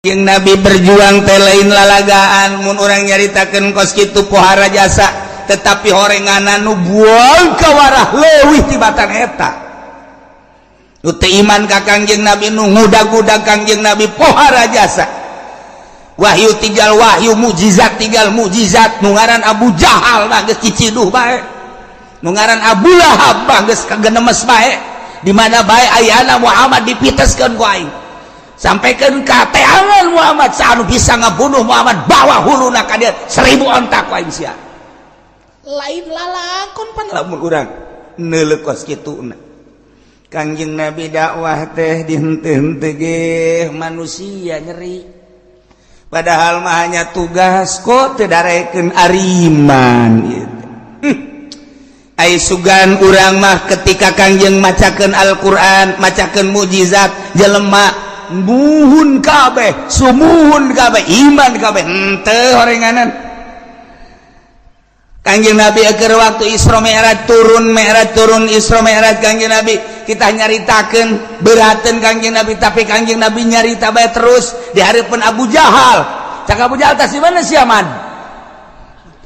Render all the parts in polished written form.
Yang Nabi berjuang teh lain lalagaan mun urang nyaritakeun kos kitu pohara jasa tetapi horenganan nu buang ka warah leuwih tibatan eta nu teu iman ka Kangjeng Nabi nu ngudag-udag Kangjeng Nabi pohara jasa wahyu tinggal wahyu mukjizat tinggal mukjizat nu ngaran Abu Jahal mah geus ciciduh bae nu ngaran Abu Lahab mah geus kagenemes bae di mana bae ayeuna Muhammad dipiteskeun ku aing sampaikan kateangan Muhammad saanu bisa ngabunuh Muhammad bawa huluna ka dia 1000 ontak wae sia lain lalakon pan lamun urang neuleuk kos kituna Kangjeng Nabi dakwah teh dihenteu-henteu ge manusia nyeri padahal mah hanya tugas kok teu darekeun ariman gitu. Ai sugan urang mah ketika Kangjeng macakeun Al-Qur'an macakeun mukjizat jelema muhun kabeh sumuhun kabeh iman kabeh henteu horenganan Kangjeng Nabi keur waktu Isra Mi'raj turun Isra Mi'raj Kangjeng Nabi kita nyaritakeun beurateun Kangjeng Nabi tapi Kangjeng Nabi nyarita bae terus di hareupeun Abu Jahal cak Abu Jahal tas di mana si Aman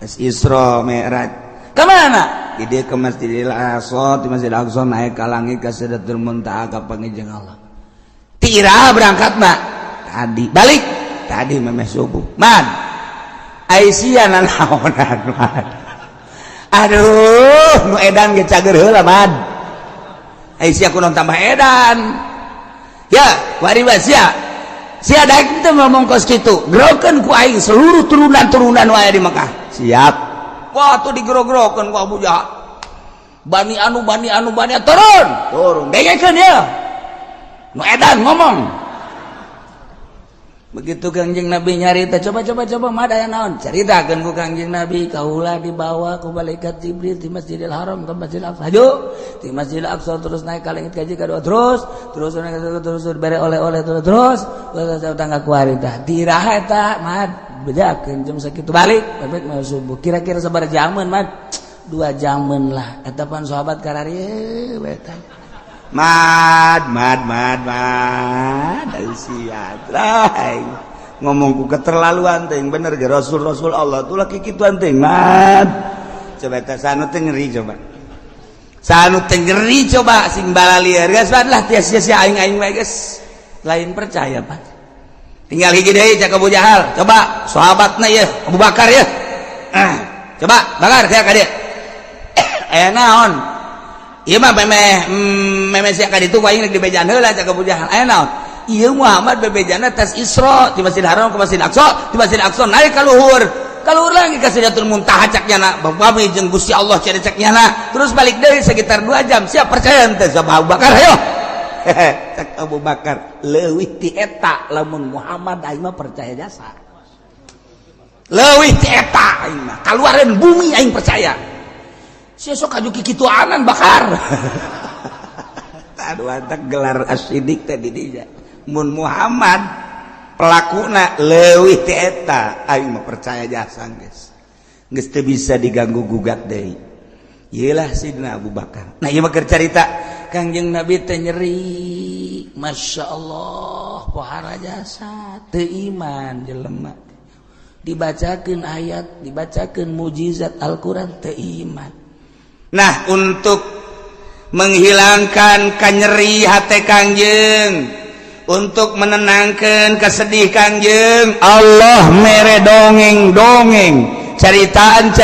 tas Isra Mi'raj ka mana di dieu ke Masjidil Aqsa di Masjidil Aqsa naik ka langit ka Sidratul Muntaha ka pangejeung Allah tira berangkat mak tadi balik tadi memeh subuh man Aisyah naonan man aduh nu edan ge cager heula man Aisyah kunaon tambah edan ya wari sia daek teh ngomong kos kitu grokeun ku aing seluruh turunan-turunan wae di Mekah siap wah tuh digero-gerokeun ku Abu Jahal bani anu turun dengekeun ya nu edan ngomong begitu Kangjeng Nabi nyarita coba mah aya naon caritakeun ku Kangjeng Nabi kaula dibawa ku malaikat Jibril di Masjidil Haram ke Masjidil Aqsa di Masjidil Aqsa terus naik ka langit kaji kadua terus bare oleh-oleh terus tangga ku harita tiraha eta mah bedakeun jam sakitu balik babet mah subuh kira-kira sabar jaman mah 2 jaman lah eta pan sahabat kararieu eta mad siat ngomong ku keterlaluan teh bener ge rasul Allah tuh laki kituan teh mad coba teh sanu teh ngeri coba sing balalieur geus lah sia-sia aing wae geus lain percaya Pak tinggal hiji deui cak Abu Jahal coba sahabatna ye Abu Bakar ye coba bakar ka dieu aya naon ieu mah memeh sia ka ditu aing di bejan heula cak Abu Jahal aya naon ieu Muhammad bebejana tas Isra di Masjidil Haram ke Masjidil Aqsa di Masjidil Aqsa naik ka luhur lagi ka Sidratul Muntaha cak nyana bami jeung Gusti Allah cari cak nyana terus balik deui sekitar 2 jam siap percaya teh sama Abu Bakar ayo cak Abu Bakar leuwih ti eta lamun Muhammad aing mah percaya jasa leuwih ti eta aing mah kaluareun bumi aing percaya sia sok aju kitu anan Bakar aduh antak gelar asidik teh di dinya mun Muhammad pelakuna leuwih ti eta aing mah percaya jasa geus teu bisa diganggu gugat deui ieu lah Sidina Abu Bakar nah ieu mah keur carita Kangjeng Nabi teh nyeri masyaallah pohara jasa teu iman jelema dibacakeun ayat dibacakeun mukjizat Al-Qur'an teu iman. Nah untuk menghilangkan kanyeri hati Kangjeng untuk menenangkan kesedih Kangjeng Allah mere dongeng caritaan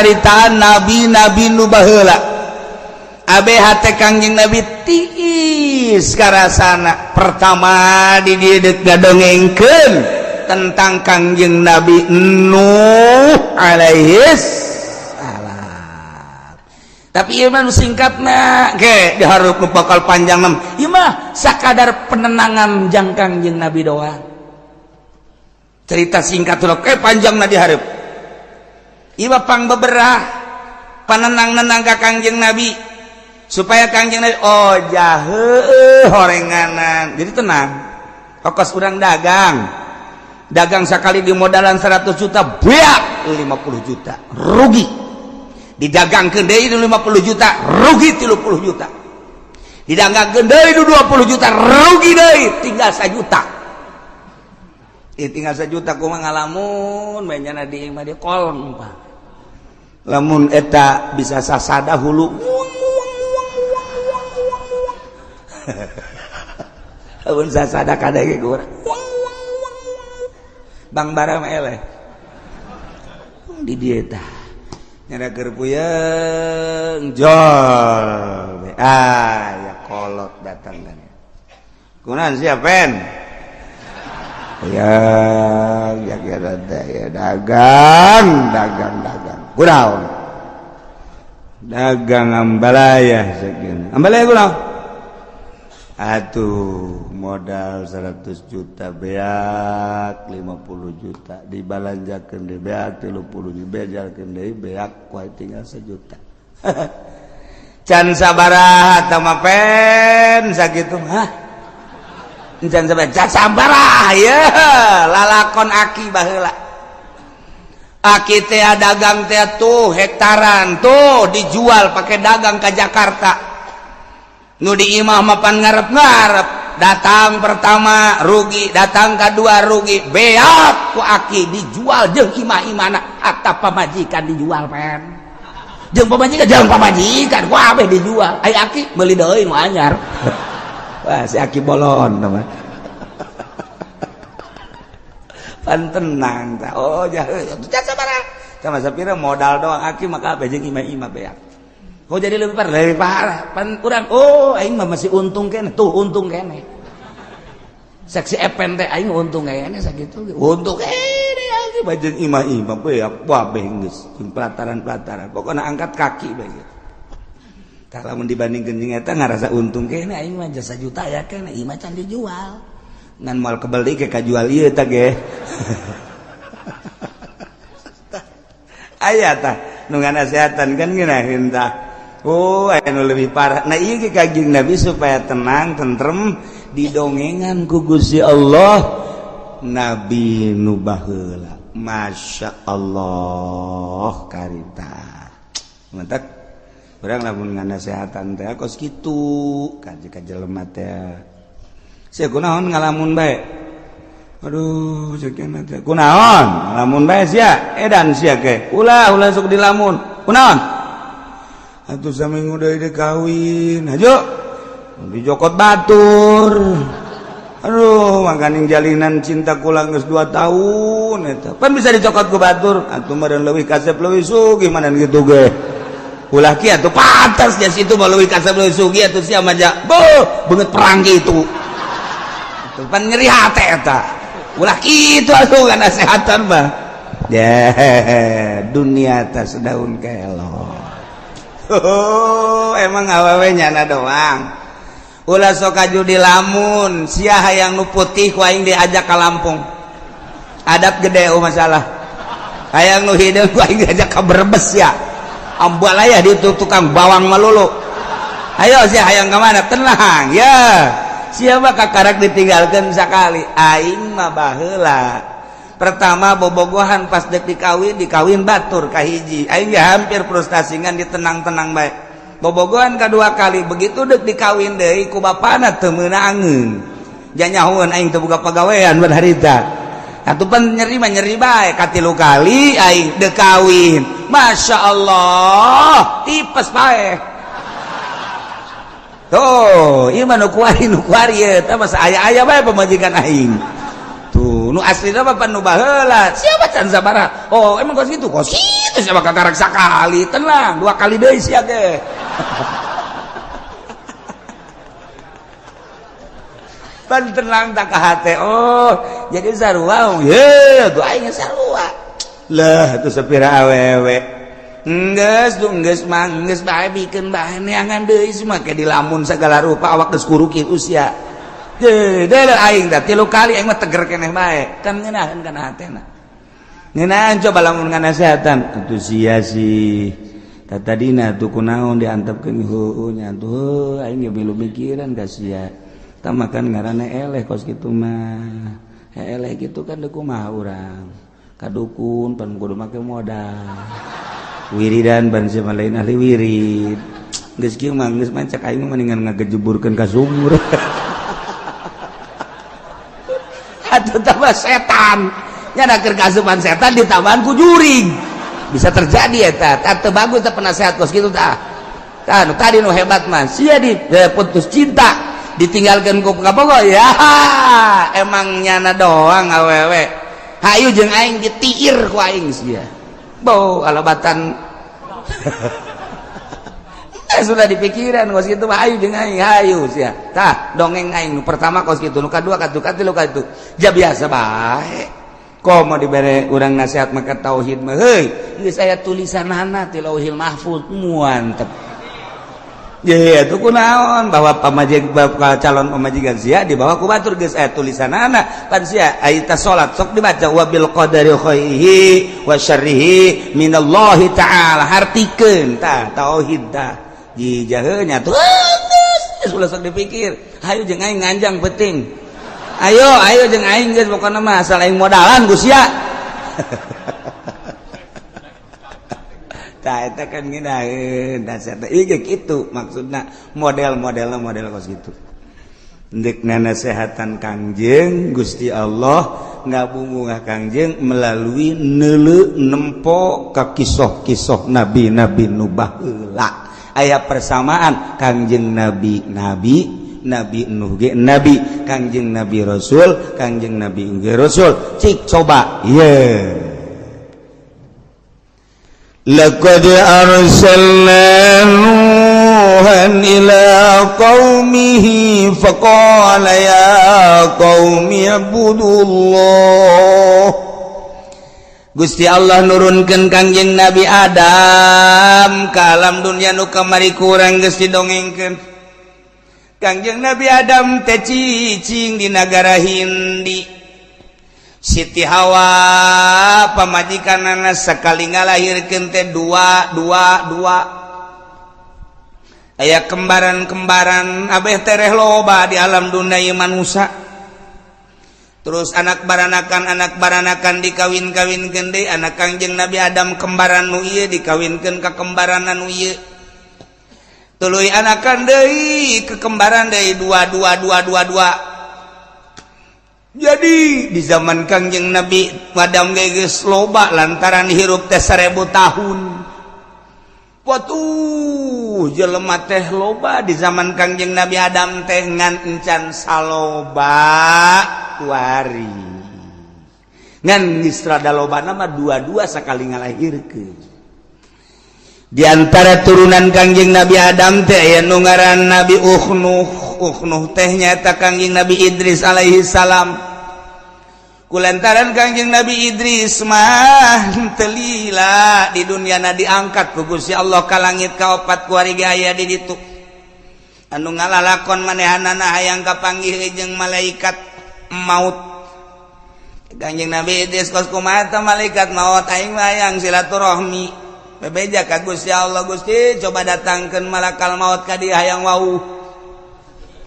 nabi nu baheula abe hati Kangjeng Nabi tiis karasana pertama di dieu ngadongengkeun tentang Kangjeng Nabi Nuh alaihis tapi ieu mah nu singkatna ge dihareup nu bakal panjang ieu mah sakadar penenangan jang Kangjeng Nabi doang cerita singkat ulah panjangna dihareup ieu mah pangbeberah panenang-nenang ka Kangjeng Nabi supaya Kangjeng Nabi oh jaheuh horenganan jadi tenang ongkos urang dagang sakali di modalan 100 juta beak 50 juta rugi didagangkeun deui 50 juta rugi 30 juta didagangkeun deui 20 juta rugi deui tinggal 1 juta tinggal 1 juta kumaha ngalamun mainnya di imah dia kolong Pak lamun eta bisa sasada hulu lamun sasada kadege kurang Bang Bara eleh di dieu tah nyana keur puyeng jol ya kolot datang kan kunaon sia pen ya dagang kunaon dagang ambalaya sakeuna ambalaya kunaon atuh modal 100 juta beak 50 juta dibalanjakeun deui beak 30 dibejalkeun deui beak kuat tinggal 1 juta can sabaraha tah mah pen sakitu hah can sabaraha ya lalakon aki baheula aki teh dagang teh tuh hektaran tuh dijual pakai dagang ke Jakarta nu di imah mapan ngarep-ngarep datang pertama rugi datang kedua rugi beak ku aki dijual jeung imah-imahna atap pamajikan dijual pen jeung pamajikan ku abeh dijual ai aki meuli deui nu anyar wah si aki bolon teman pan tenang tah oh jahe teh sabaraha sama sapira modal doang aki maka abeh jeung imah-imah beak oh jadi lebih parah pan kurang oh aing mah masih untung kene tuh untung kene saksi epen teh aing untung kene sakitu untung kene aing bajeng imah-imah beak wabeh geus jeung pelataran-pelataran pokona angkat kaki bae tah lamun dibandingkeun jeung eta ngarasa untung kene aing mah jasa juta ya kene imah can dijual ngan moal kebeli ke kajual ieu tah ge aya tah nu nganasehatan kan ngeunaheun tah oh anu lebih parah nah ieu ge kajing Nabi supaya tenang tentrem didongengan ku Gusti Allah Nabi nu baheula Masya Allah karita mantap urang lamun nganasehatan teh kos kitu ka jelema teh sia kunaon ngalamun bae aduh ceukna teh kunaon ngalamun bae sia edan sia ke ulah sok dilamun kunaon atuh saminggu deui teh kawin hajo dijokot batur aduh mangkaning jalinan cinta kula geus 2 tahun eta pan bisa dicokot ku batur atuh meureun leuwih kasep leuwih sugih manan kitu ge ulah kieu atuh pantas nya situ mah leuwih kasep leuwih sugih atuh sia mah beungeut perang kitu atuh pan nyeri hate eta ulah kitu atuh kan nasehatan mah dunia teh sedaun kelor. Oh, emang awewe nyana doang. Ulah sok aju di lamun, sia hayang nu putih ku aing diajak ka Lampung. Adat gede masalah. Hayang nu hideung ku aing diajak ka Brebes ya. Ambal aya di tukang bawang malulu. Ayo sia hayang ka mana? Tenang ya. Siapa kakarak ditinggalkeun sakali. Aing mah baheula. Pertama bobogohan pas dek dikawin batur kahiji aing ge hampir frustrasingan ditenang-tenang bae bobogohan kedua kali begitu dek dikawin deui ku bapana teu meunangeun janyahoeun aing teu boga pagawean bar harita atuh pan nyeri bae katilu kali aing dek kawin Masya Allah tipes bae tuh ieu mah nu kuari eta mah aya bae pamajikan aing tuh nu aslina mah pan nu baheula siapa can sabaraha oh emang kos kitu siapa kakarak sakali tenang 2 kali deui sia ge pan tenang tak ka hate oh jadi sarua ye tuh aing sarua lah tuh sapira awewe geus bae bikeun bae neangan deui semua ke di lamun sagala rupa awak geus kuruki usia deuleuh aing teh 3 kali aing mah teger keneh bae kan ngeunaheun kana hatena ngeunaheun coba lamun nganasehatan atuh sia sih tadina tuh kunaon diantepkeun heueuh nya tuh aing ge milu mikiran ka sia tah makan ngaranna eleh kos kitu mah eleh kitu kan deuk kumaha urang kadukun pan kudu make modal wiridan ban sia lain ahli wirid geus kieu mah geus mancak aing mah mendingan ngagejeburkeun ka sumur atuh tambah setan nya keur kasupan setan ditambahan ku juring bisa terjadi eta teu bagus teh penasehat kos kitu tah nu tadi nu hebat mah sia di putus cinta ditinggalkeun ku kabogo ya emang nyana doang awewe hayu jeung aing ditiir ku aing sia bau alabatan sudah dipikiran kos kitu mah hayu jeung aing hayu sia tah dongeng aing nu pertama kos kitu nu kadua katu katilu katu ja biasa bae komo dibere urang nasihat maka tauhid mah heuy geus aya tulisanana ti Lauhil Mahfuz muantep ya itu kunaon bahwa calon pamajikan sia di bawah ku batur geus aya tulisanana pan sia aya salat sok dibaca wa bil qadari khairihi wa syarrihi minallahi ta'ala hartikeun tah tauhid tah jijah nya tuh geus sok dipikir hayu jeung aing nganjang penting ayo jeung aing geus pokona mah asal aing modalan Gus ya tah eta kan ngeunaheun dasar teh ieu kitu maksudna model kos kitu endek nasehatan Kangjeng Gusti Allah ngabungungah Kangjeng melalui neuleu nempo ka kisah-kisah nabi-nabi nu baheula aya persamaan Kangjeng Nabi Nuh ge nabi Kangjeng Nabi Rasul Kangjeng Nabi ge Rasul cik coba ye laqad arsalna nuhan ila qaumihi faqala ya qaumi ibudullah Gusti Allah nurunkeun Kangjeng Nabi Adam ka alam dunya nu kamari kurang geus didongengkeun Kangjeng Nabi Adam teh cicing di negara Hindi Siti Hawa pamajikanana sakali ngalahirkeun teh dua aya kembaran abeh tereh loba di alam dunia manusia terus anak baranakan dikawin-kawinkeun deui anak Kangjeng Nabi Adam kembaran nu ieu dikawinkeun ka kembaran nu ieu tuluy anakan deui kekembaran deui dua jadi di zaman Kangjeng Nabi Adam geus loba lantaran hirup teh 1000 tahun watuh jelema teh loba di zaman Kangjeng Nabi Adam teh ngan encan saloba kuari ngan istra dalobana mah dua sakali ngalahirkeun di antara turunan Kangjeng Nabi Adam teh aya nu ngaran Nabi Uknuh teh nyaeta Kangjeng Nabi Idris alaihi salam kulantaran Kangjeng Nabi Idris mah teu lila di dunyana diangkat ku Gusti Allah ka langit ka 4 kuarigi aya di ditu anu ngalalakon manehanana hayang kapanggih jeung malaikat maut Kangjeng Nabi Idris kos kumaha malaikat maut aing mah hayang silaturahmi bebeja ka Gusti Allah Gusti coba datangkeun malakal maut ka dieu hayang wau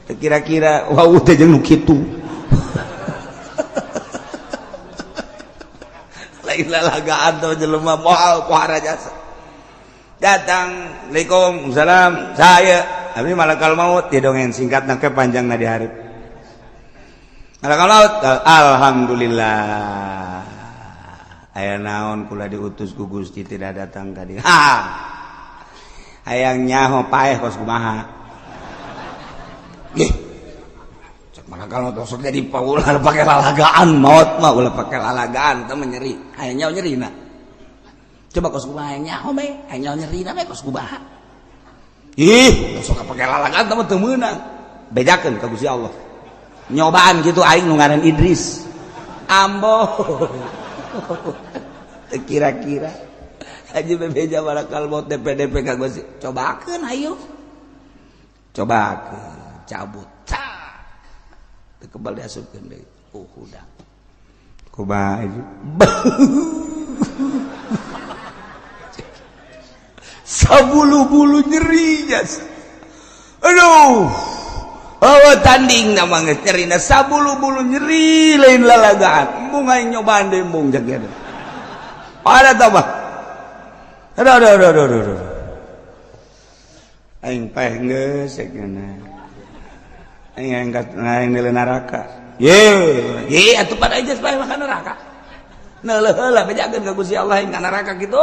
kira-kira wau teh jeung nu kitu lain lalagaan teh jelema moal pohara jasa datang Waalaikumsalam saya abdi malakal maut dia dongeng singkatna ke panjangna di hareup malakal maut alhamdulillah aya naon kula diutus ku Gusti tidak datang tadi hayang nyaho paeh kos kumaha cek mana kalau tosok jadi paulah pakai lalagaan maut mah ulah pakai lalagaan teh nyeri hayang nyaho nyerina coba kos kumaha hayang nyaho me hayang nyaho nyerina me kos kumaha tosok pakai lalagaan teh teu meunang bedakeun ka Gusti Allah nyobaan gitu aing nu ngaran Idris ambo kira-kira aja bebeja malakal maut DPDP ka Gusti cobakeun ayo cobakeun cabut teu kebal diasupkeun deui udang kumaha itu sabulu-bulu nyeri jas aduh tanding nama geus nyerina sabulu-bulu nyeri lain lalagaan embung aing nyobaan deui embung jageuna ada tah bah aduh aing paeh geus cenah aing angkat aing nilai neraka ye atuh pada aja supaya makan neraka neuleul heula bejakeun ka Gusti Allah ka neraka kitu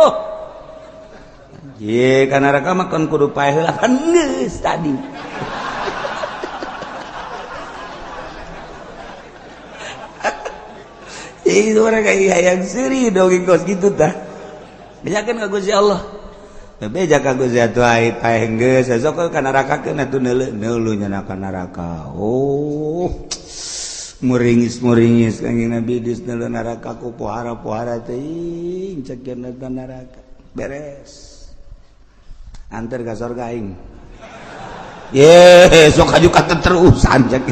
ye ka neraka mah kan kudu paeh heula kan geus tadi itu orang kayak hayang seri dongeng kos gitu tah bejakeun ka Gusti Allah bebejak ka Gusti atuh ai paeh geus sok ka neraka keun atuh neuleuh nya ka neraka muringis kanjing Nabi dis neuleuh neraka ku pohara-pohara teuing cek ka neraka beres antar ka surga aing ye sok aju ka terusan cek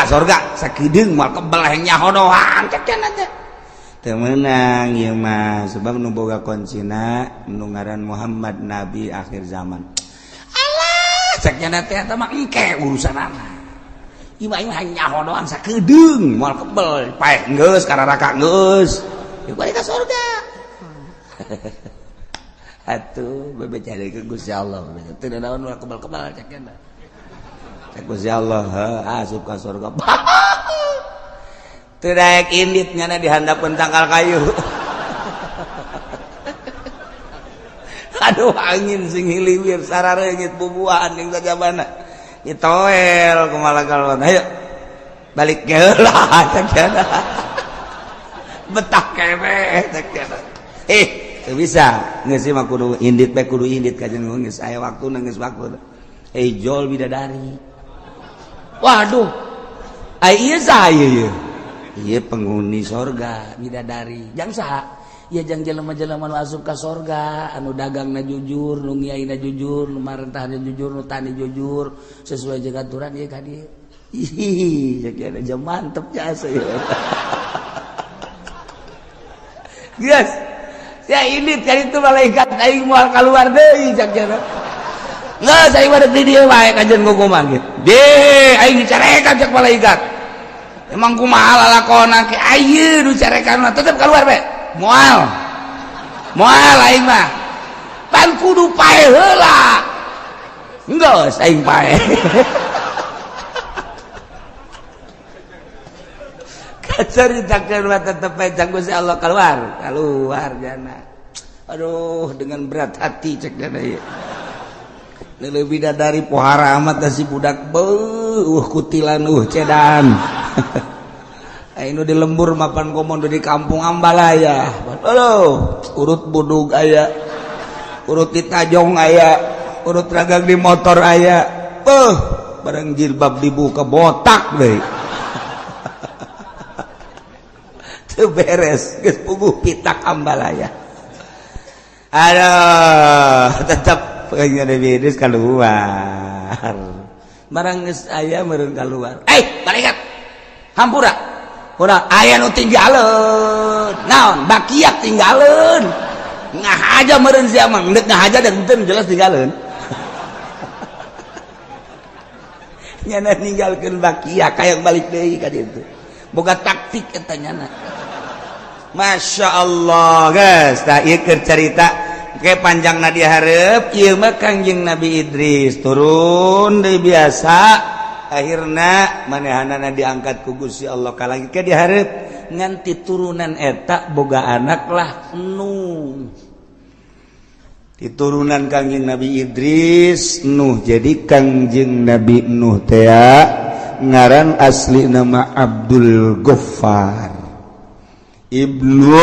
surga sakideung moal kebal hayang nyaho doang cek teh teu meunang ieu mah sebab nu boga konsina nu ngaran Muhammad Nabi akhir zaman alah cek teh eta mah engke urusanana ieu mah hayang nyaho doang sakideung moal kebal paeh geus ka neraka geus ieu balik ka surga atuh bebejakeun ke Gusti Allah teu naon moal kebal-kebal cek teh Gusti Allah asup ka surga teu daek indit nyana dihandapeun tangkal kayu aduh angin sing hiliwir sarareungit bubuhan ning sajabana itoel kumaha kalon ayo balik ge heula cenah betah kene cenah teu bisa geus mah kudu indit bae kudu indit kajen geus aya waktuna geus waktu jol bidadari waduh ieu saha ieu ieu penghuni surga bidadari jang saha ieu jang jelema-jelema nu asup ka surga anu dagangna jujur nu ngiaina jujur nu marentahna jujur nu tani jujur sesuai jeung aturan ieu ka dieu ih jadi jam mantep jasa ieu geus ya ini kan itu malaikat aing moal kaluar deui cak cenah nggak saya pada di dia baik kajian ngomong gitu deh aing dicarekan cek malaikat emang kumaha lalakona ke ayeuna dicarekan mah tetep keluar be moal aing mah pan kudu paeh heula geus aing paeh kacaritakeun mah tetep bae cak Gusti Allah keluar jana aduh dengan berat hati cek dana ieu lebih dari pohara amat si budak kutilan cedan anu di lembur mapan komodo di kampung Ambalaya urut budug aya urut di tajong aya urut ragang di motor aya barang jilbab dibuka botak deh teu beres geus puguh pitak Ambalaya aduh tetap pengen Idris keluar barang geus aya meureun keluar malaikat hampura urang aya nu tinggaleun naon bakiak tinggaleun ngahaja meureun sia mah deuk ngahaja dan teu jelas tinggaleun nyana ninggalkeun bakiak hayang balik deui ka ditu boga taktik eta nyana Masya Allah guys tah ieu keur carita kayak panjang na diharap ieu mah Kangjeng Nabi Idris turun deui biasa akhirna manehanana diangkat ku Gusti Allah ka langit ka diharap nganti turunan eta boga anak lah Nuh diturunan Kangjeng Nabi Idris Nuh jadi Kangjeng Nabi Nuh teh ngaran asli nama Abdul Ghaffar ibnu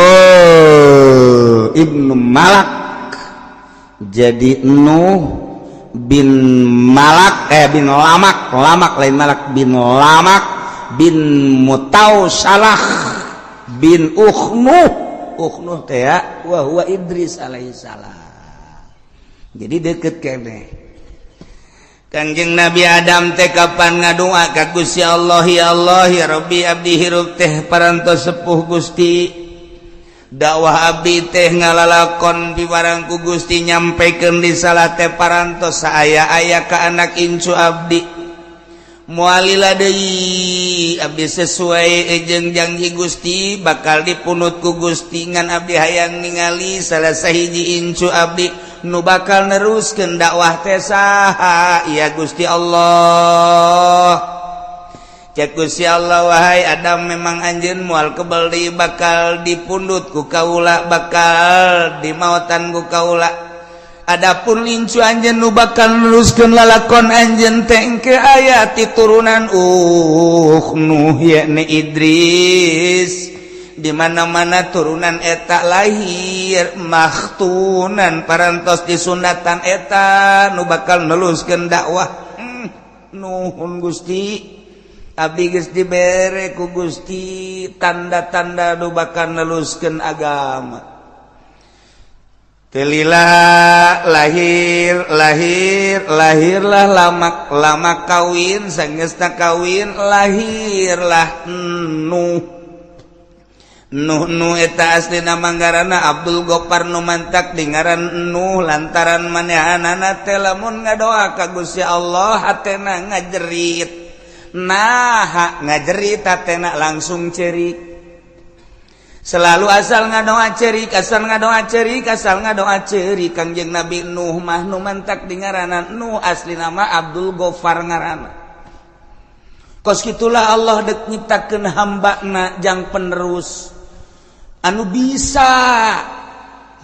Malak jadi Nuh bin Malak bin Lamak lain Malak bin Lamak bin Mutawsalah bin Ukhnuh teh wa huwa Idris alaihissalam jadi deket kene Kangjeng Nabi Adam teh kapan ngadoa ka Gusti Allah ya Rabbi abdi hirup teh parantos sepuh Gusti dakwah abdi teh ngalalakon pibarang ku Gusti nyampikeun di salat teh parantos saaya-aya ka anak incu abdi moalila deui abdi sesuai jeung janji Gusti bakal dipunut ku Gusti ngan abdi hayang ningali salah sahiji incu abdi nu bakal neruskeun dakwah teh saha ya Gusti Allah cek Gusti Allah wahai Adam memang anjeun moal kebeli bakal dipundut ku kaula bakal dimautan ku kaula adapun lincu anjeun nu bakal neruskeun lalakon anjeun teh engke aya ti turunan Nuh yakni Idris di mana-mana turunan eta lahir maktunan parantos disunatan eta nu bakal neluskeun dakwah nuhun Gusti abdi geus dibere ku Gusti tanda-tanda nu bakal neluskeun agama. Telilah lahirlah lama kawin sangeusna kawin lahirlah Nuh eta aslina manggarana Abdul Ghaffar nu mantak dingaran Nuh lantaran manehanana teh lamun ngadoa ka Gusti Allah hatena ngajerit ngajerit hatena langsung cerik selalu asal ngadoa cerik Kangjeng Nabi Nuh mah nu mantak di ngaranna Nuh asli nama Abdul Ghaffar ngaranna kos kitulah Allah dek nyiptakeun hambana jang penerus anu bisa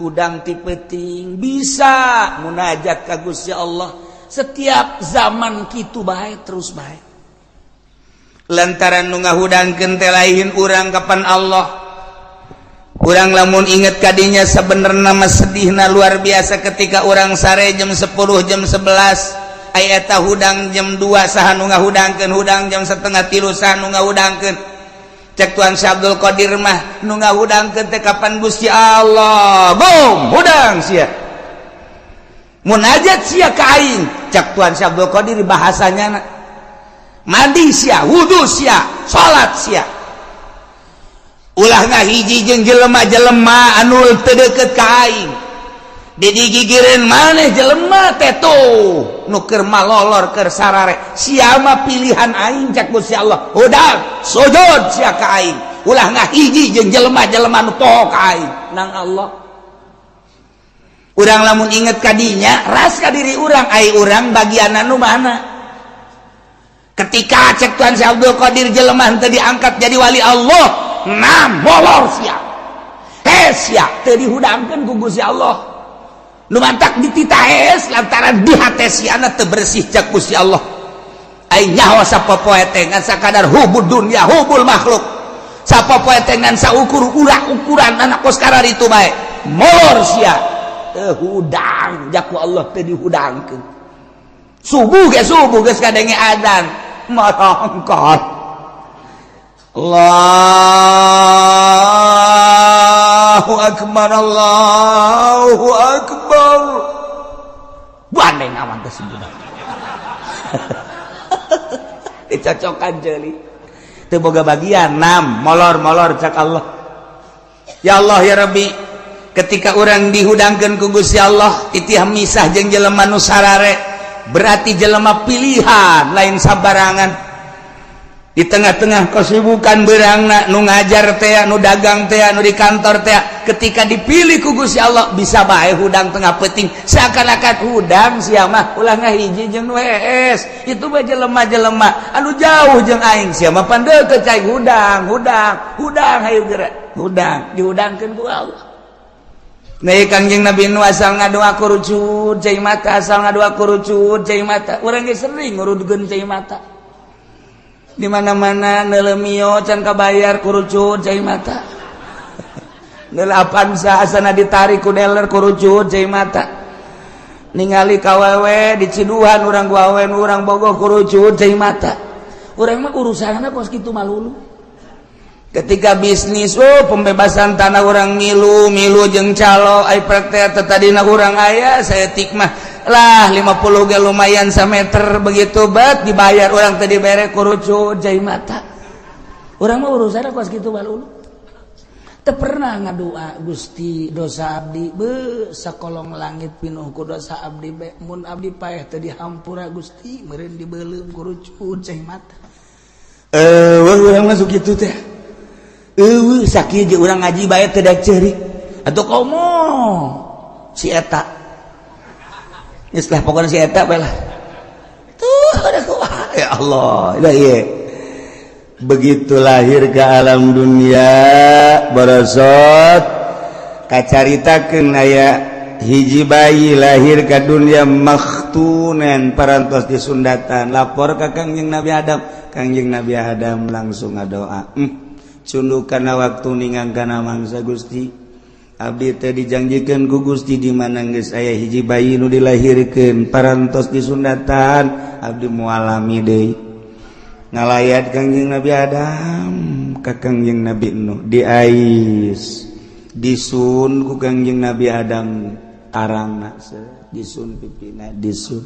hudang ti peuting bisa munajat ka Gusti Allah setiap zaman kitu bae terus bae lantaran nu ngahudangkeun teh lain urang kapan Allah. Urang lamun inget kadinya sebenarnya mah sedihna luar biasa ketika urang sare jam 10 jam 11 aya eta hudang jam 2 saha nu ngahudangkeun hudang jam 2:30 saha nu ngahudangkeun cek Tuan Syekh Abdul Qadir mah nu ngahudangkeun teh kapan Gusti Allah boom hudang sia munajat sia ka aing cek Tuan Syekh Abdul Qadir bahasanya mandi sia wudu sia salat sia ulah ngahiji jeung jelema-jelema anu teu deukeut ka aing digigireun maneh jelema teh tuh nu keur malolor keur sarare sia mah pilihan aing cak Gusti Allah hudang sujud sia ka aing ulah ngahiji jeung jelema-jelema nu poho ka aing nang Allah urang lamun inget kadinya ras ka diri urang ai urang bagianna nu mana ketika cek Tuan Syekh Abdul Qadir jelema teu diangkat jadi wali Allah molor sia sia teu dihudangkeun ku Gusti Allah nu mantak dititah lantaran di hate siana teu bersih cak Gusti Allah ai nyaho sapopoe teh ngan sakadar hubud dunya hubul makhluk sapopoe teh ngan saukur ukuran anak kos kararitu bae molor sia teu hudang jak ku Allah teu dihudangkeun subuh geus kadenge adzan marongkot Allahu Akbar bandeng aman tersebut dicocokan jeli teu boga bagian molor cak Allah ya Allah ya Rabbi ketika orang dihudangkeun ku Gusti Allah titih misah jeung jelema nu sarare berarti jelema pilihan lain sabarangan di tengah-tengah kesibukan berangna nu ngajar teh nu dagang teh nu di kantor teh ketika dipilih ku Gusti Allah bisa bae hudang tengah peuting seakan-akan hudang sia mah ulah ngahiji jeung nu hees itu bae jelema-jelema anu jauh jeung aing sia mah pan deukeut cai hudang hayu geura hudang dihudangkeun ku Allah Nih Kangjeng Nabi nu asal ngadoa kurucut cai mata asal ngadoa kurucut cai mata urang ge sering ngurudkeun cai mata di mana-mana neuleumio can kabayar kurucut cai mata neulapan saasana ditarik ku dealer kurucut cai mata ningali kawewe di Ciduhan urang gawe urang bogoh kurucut cai mata urang mah urusanna kos kitu malulu ketika bisnis pembebasan tanah urang milu jeung calo ai praktek tadina urang aya saya tikmah lah 50 ge lumayan sameter begitu bat dibayar orang tadi bere kurucut jai mata orang mah urusan kos kitu balulu teu pernah ngadoa Gusti dosa abdi sakolong langit pinuh ku dosa abdi be mun abdi paeh teu dihampura Gusti meureun dibeuleum kurucut jai mata urang masuk kitu teh sakieu je urang ngaji bae teu da ceurik atuh komo si eta istilah pokoknya si eta bae lah tuh ada kuah ya Allah ieu begitu lahir ke alam dunia borosot kacaritakeun aya hiji bayi lahir ke dunia makhtunan parantos disundatan lapor ka Kangjeng Nabi Adam. Kangjeng Nabi Adam langsung ngadoa cundukanna waktu ningang-kana mangsa Gusti abdi teh dijanjikeun ku Gusti di mana geus aya hiji bayi nu dilahirkeun parantos disundatan abdi mualami deui ngalayat Kangjeng Nabi Adam ka Kangjeng Nabi Nuh diais disun ku Kangjeng Nabi Adam arangna disun pipina disun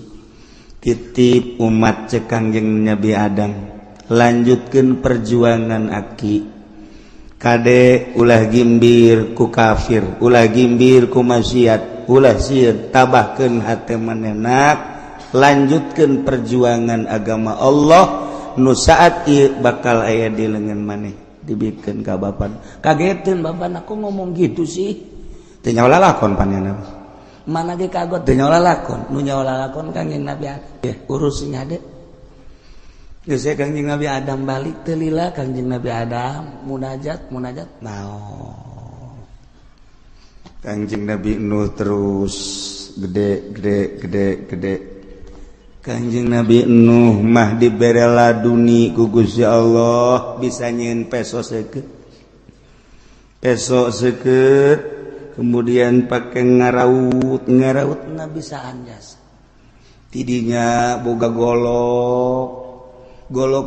titip umat cek Kangjeng Nabi Adam lanjutkeun perjuangan aki kade ulah gimbir ku kafir ulah gimbir ku maksiat ulah sieun tabahkeun hate manehna lanjutkeun perjuangan agama Allah nu saat ieu bakal aya di leungeun maneh dibikeun ka bapan kageteun bapan aku ngomong gitu sih teu nyawa lalakon panjenengan mana ge kagot teu nyawa lalakon nu nyawa lalakon Kangjeng Nabi Adam urus nya de geus Kangjeng Nabi Adam balik teu lila Kangjeng Nabi Adam munajat naon Kangjeng Nabi Nuh terus gede Kangjeng Nabi Nuh mah dibere laduni ku Gusti Allah bisa nyieun peso seukeut kemudian pake ngarautna bisa anjas tidinya boga golok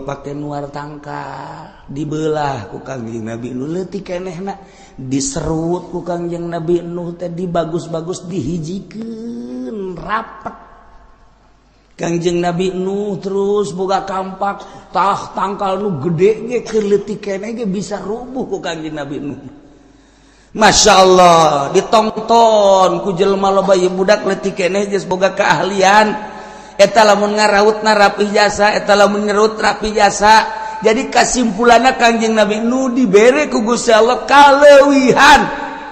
pake nuar tangkal dibelah ku Kangjeng Nabi Nuh leutik kenehna diserut ku Kangjeng Nabi Nuh teh dibagus-bagus dihijikeun rapet Kangjeng Nabi Nuh terus boga kampak tangkal nu gede ge keur leutik keneh ge bisa rubuh ku Kangjeng Nabi Nuh. Masya Allah ditonton ku jelema loba ieu budak leutik keneh geus boga keahlian eta lamun ngarautna rapi jasa eta lamun nyereut rapi jasa jadi kasimpulanna Kangjeng Nabi Nuh dibere ku Gusti Allah kaleuwihan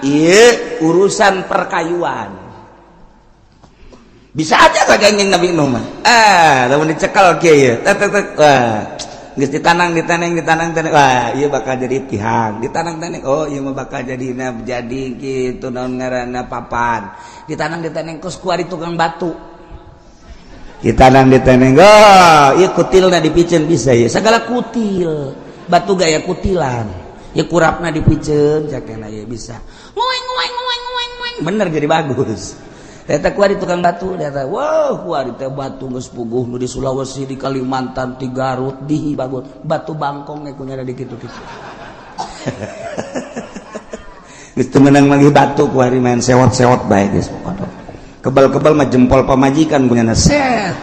ieu urusan perkayuan. Bisa aja tak Kangjeng Nabi Nuh mah. Lamun dicekal kieu ye. Tek. Geus ditanang. Wah, ieu bakal jadi pihang. Ditanang. Oh, ieu mah bakal jadi kitu naon ngaranna papan. Ditanang kos kuari tukang batu. Ditanang. Oh, ieu kutilna dipiceun bisa ieu. Sagala kutil. Batu gaya kutilan. Ieu kurapna dipiceun sakena ieu bisa. Ngoeng. Bener jadi bagus. Eta kuari tukang batu, eta wah kuari teh batu geus puguh nu di Sulawesi, di Kalimantan, di Garut, di Bagot, batu bangkong we kunyana di kitu-kitu. Geus teu meunang lagi batu kuari main sewot-sewot bae geus pokona. Kebal-kebal mah jempol pamajikan kunyana set.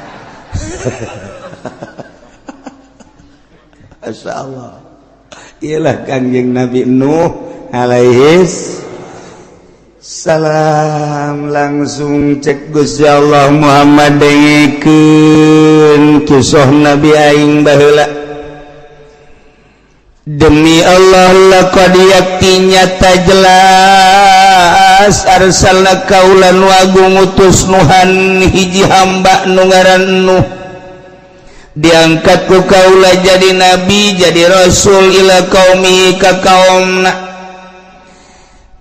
Masyaallah. Iyalah Kangjeng Nabi Nuh alaihis salam langsung cek Gusti Allah Muhammad dengikeun kisah Nabi aing baheula demi Allah laqad yakti nyata jelas arsalna kaulan wa ngutus Nuhan hiji hamba nu ngaran Nuh diangkat ku kaula jadi nabi jadi rasul ila qaumi ka kaumna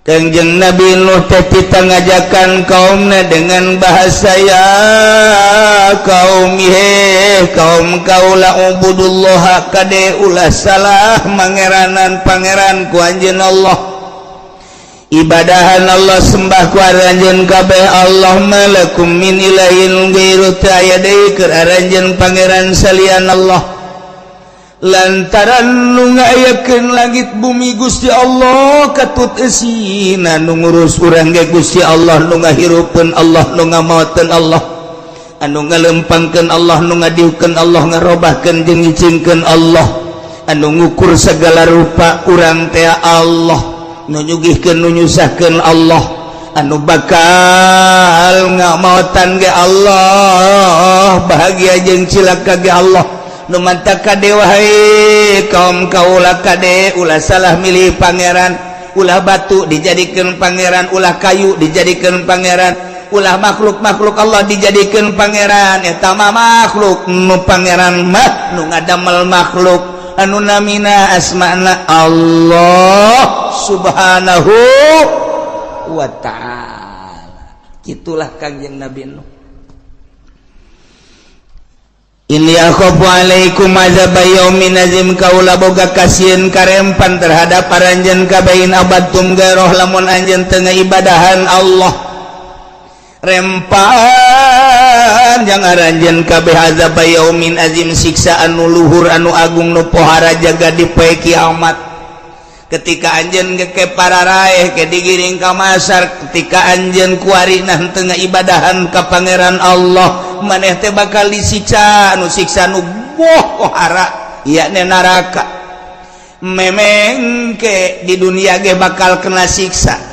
Kangjeng Nabi Nuh teh ngajakan kaumna dengan bahasa ya kaum kaula ubudullah kade ulah salah mangeranan pangeran ku anjeun Allah ibadahan Allah sembah ku anjeun kabeh Allah malakum min ilahin ghairu aya deui keur aranjeun pangeran salian Allah lantaran nu ngayakeun langit bumi Gusti Allah katut eusina nu ngurus urang ge Gusti Allah nu ngahirupkeun Allah nu ngamaoteun Allah anu ngalempangkeun Allah nu ngadiukeun Allah ngarobahkeun jeung ngicingkeun Allah anu ngukur segala rupa urang teh Allah nu nyugihkeun nu nyusahkeun Allah anu bakal ngamaotan ge Allah bahagia jeung cilaka ge Allah nu mantap kade wahai kaum kaula kade ulah salah milih pangeran ulah batu dijadikan pangeran ulah kayu dijadikan pangeran ulah makhluk-makhluk Allah dijadikan pangeran eta mah makhluk nu pangeran mah nu ngadamel makhluk anu namina asmana Allah subhanahu wa ta'ala. Itulah Kangjeng Nabi Nuh. Inni akhafu alaikum azab yaumin azim, kaula boga kasieun karempan terhadap paranjeun kabain abadtum gairah lamun anjeun teu ngaibadahan Allah. Rempan jang aranjeun kabeh azab yaumin azim, siksa anu luhur anu agung nu pohara jaga di poe kiamat. Ketika anjeun geke pararaeh ke digiring ka masar, ketika anjeun kuarina teu ngaibadahan ka pangeran Allah, maneh teh bakal disiksa anu siksa nu pohara yakni neraka. Memeng ke di dunia ge bakal kena siksa.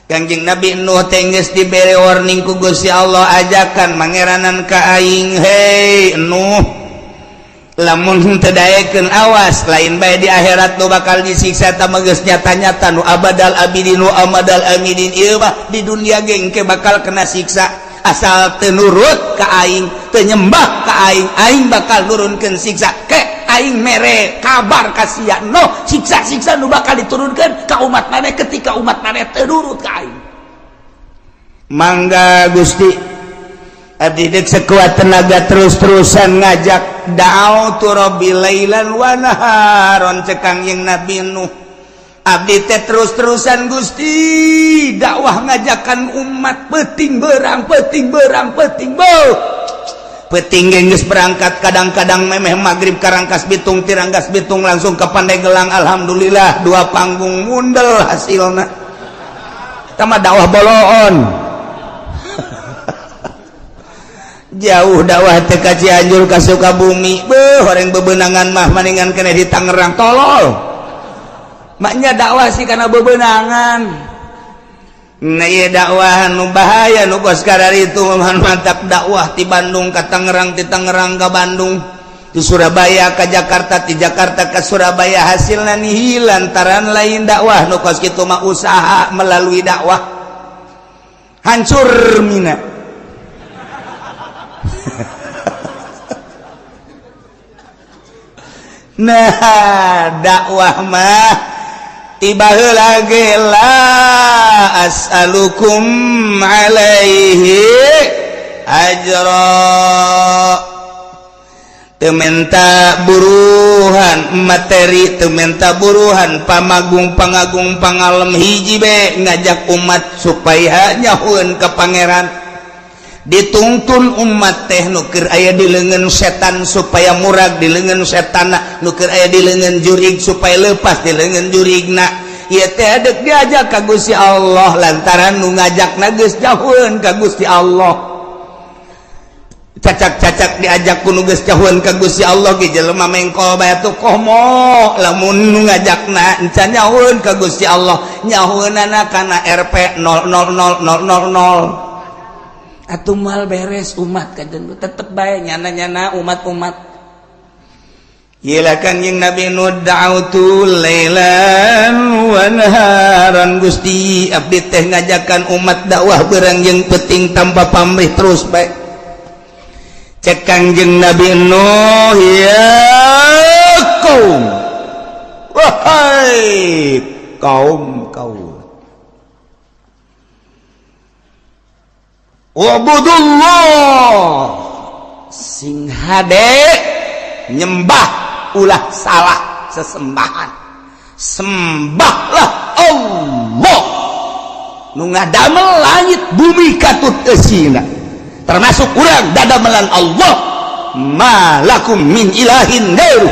Kangjeng Nabi Nuh teh geus dibere warning ku Gusti Allah, ajakan mangeranan ka aing, hei Nuh, lamun teu daekeun awas, lain bae di akhirat nu bakal disiksa ta geus nyata-nyata nu abadal abidin nu amadal amidin. Ieu mah di dunia ge engke bakal kena siksa, asal teu nurut ka aing, teu nyembah ka aing, aing bakal nurunkeun siksa. Ke aing mere kabar ka sia Nuh, siksa-siksa nu bakal diturunkeun ka umat maneh ketika umat maneh teu nurut ka aing. Mangga Gusti abdi dek sekuat tenaga terus-terusan ngajak da'autu rabbi lailan wa naharon cekang yang Nabi Nuh. Abdi teh terus-terusan Gusti dakwah ngajakan umat peuting berang peuting geus berangkat, kadang-kadang memeh magrib karangkas bitung tirangkas bitung langsung ke Pandeglang. Alhamdulillah 2 panggung mundel hasilna. Tama dakwah boloon. Jauh dakwah teh ka Cianjur ka Sukabumi, beuh horeng bebenangan mah maningan kena di Tangerang tolol. Maknya dakwah sih kana bebenangan. Nah ieu dakwah nu bahaya nu bos kadari itu mantap dakwah ti Bandung ka Tangerang, ti Tangerang ka Bandung, ti Surabaya ka Jakarta, ti Jakarta ka Surabaya, hasilna nihil lantaran lain dakwah nu kos kitu mah usaha melalui dakwah. Hancur mina. Nah dakwah mah tiba heula ge la as'alukum alaihi ajra, teu menta buruhan materi, teu menta buruhan pamagung pangagung pangalem, hiji be ngajak umat supaya nyahueun ka pangeran. Dituntun umat teh nu keur aya di leungeun setan supaya murag di leungeun setanna, nu keur aya di leungeun jurig supaya leupas di leungeun jurigna. Ieu teh deuk diajak ka Gusti Allah lantaran nu ngajakna geus jauheun ka Gusti Allah. Cacak-cacak diajak ku nu geus jauheun ka Gusti Allah ge jelema mengkol bae atuh komo, lamun nu ngajakna encan nyahoeun ka Gusti Allah, nyahoeunana kana RP 000000. Atuh mal beres umat kajen tetep bae nyana-nyana umat-umat. Yelah Kangjeng Nabi Nuh da'autu lailan wa naharan, Gusti abdi teh ngajakan umat dakwah beurang jeung peuting tanpa pamrih terus bae. Cek Kangjeng Nabi Nuh, ya kaum, wahai kaum, wa'budullah, sing hade nyembah ulah salah sesembahan, sembahlah Allah nu ngadamel langit bumi katut eusina, termasuk urang dadamelan Allah. Malakum min ilahin ghairu,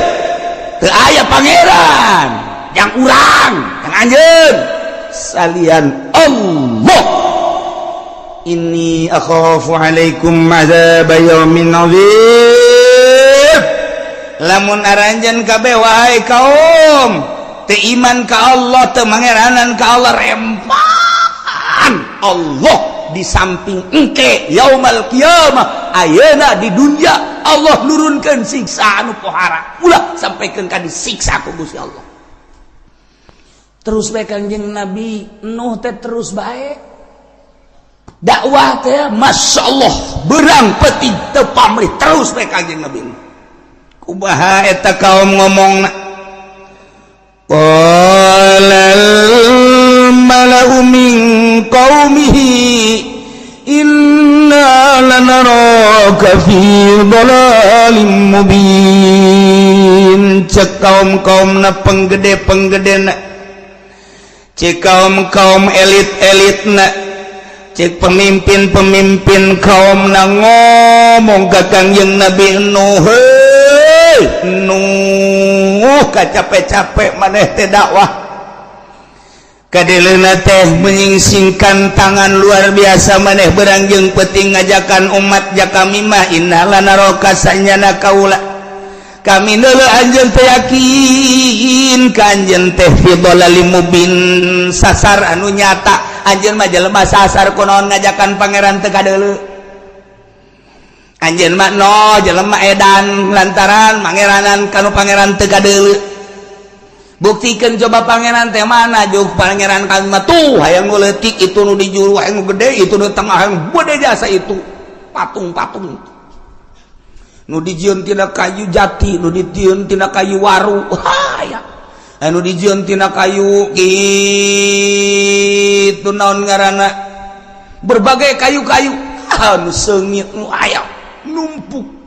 teu aya pangeran yang urang yang anjeun salian Allah. Inni akhafu alaikum azab yaumin azim, lamun aranjeun kabeh wahai kaum teu iman ka Allah, teu mangeranan ka Allah, rempan Allah di samping engke yaumal qiyamah. Ayeuna di dunia Allah nurunkeun siksa anu pohara, ulah sampaikeun ka disiksa ku Gusti Allah. Terus bae Kangjeng Nabi Nuh teh terus bae dakwah teh masyaallah berang peuting teu pamrih terus bae Kangjeng Nabi Nuh. kubaha eta kaum ngomongna qalal mala'u min qaumihi inna lanaraka fi dhalalin mubin. Cek kaum-kaumna penggede-penggedena, cek kaum-kaum elit-elitna, cek pemimpin-pemimpin kaumna ngomong ka Kangjeng Nabi Nuh, heuh Nuh kacapek-capek maneh teh dakwah kadeleuna teh menyingsingkan tangan luar biasa maneh berangjeng peuting ngajakan umat jakami mah innalan naraka sanyana kaula kami neuleuh anjeun teh yakin ka anjeun teh fi dhalalim mubin sasar anu nyata anjeun mah jelema sasar kunaon ngajakan pangeran teu kadeuleu anjeun mah no jelema edan lantaran mangeranan kanu pangeran teu kadeuleu. Buktikan coba pangeran teh mana juk pangeran kami mah tuh hayang ngeuletik itu nu di juru hayang gede itu nu tengah hayang gede jasa itu patung-patung nu dijieun tina kayu jati nu dijieun tina kayu waru hayang anu dijieun tina kayu kitu naon ngaranna berbagai kayu-kayu anu seungit nu hayang numpuk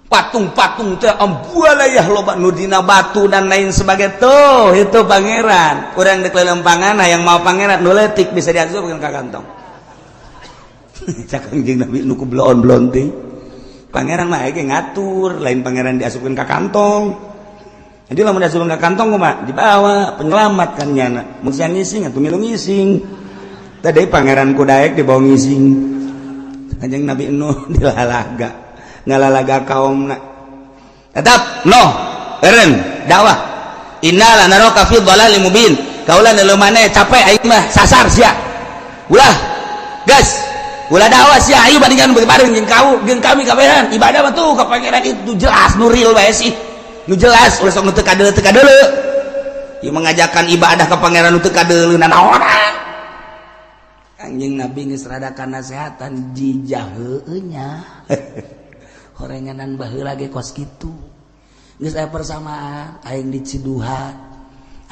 patung-patung teh ambualayah loba nu dina batu dan lain sebagainya tuh itu pangeran urang dek lelempangan yang mau pangeran nu leutik bisa diasupkeun ka kantong cak Kangjeng Nabi nu ku blon-blon teh pangeran mah ge ngatur lain pangeran diasupkeun ka kantong jadi lamun diasupkeun ka kantong kumaha dibawa penyelamat kan nyana mun siang ngising atuh milu ngising tadi pangeran ku daek dibawa ngising Kangjeng Nabi Nuh dilalaga ngalalaga kaumna tetap noh eren dakwah innal naraka fi dhalalim mubin kaula neuleuh maneh capek aing mah sasar sia ulah gas ulah dakwah sia ayo bandingan bareng jeung kami kabehan ibadah mah tuh ka pangeran itu jelas nu real bae sih nu jelas ulah sok nu teu kadeuleu ieu mengajakan ibadah ka pangeran nu teu kadeuleu naon Kangjeng Nabi geus radakan nasehatan jijah heueuh nya horenganan baheula ge kos kitu geus aya persamaan aing diciduhan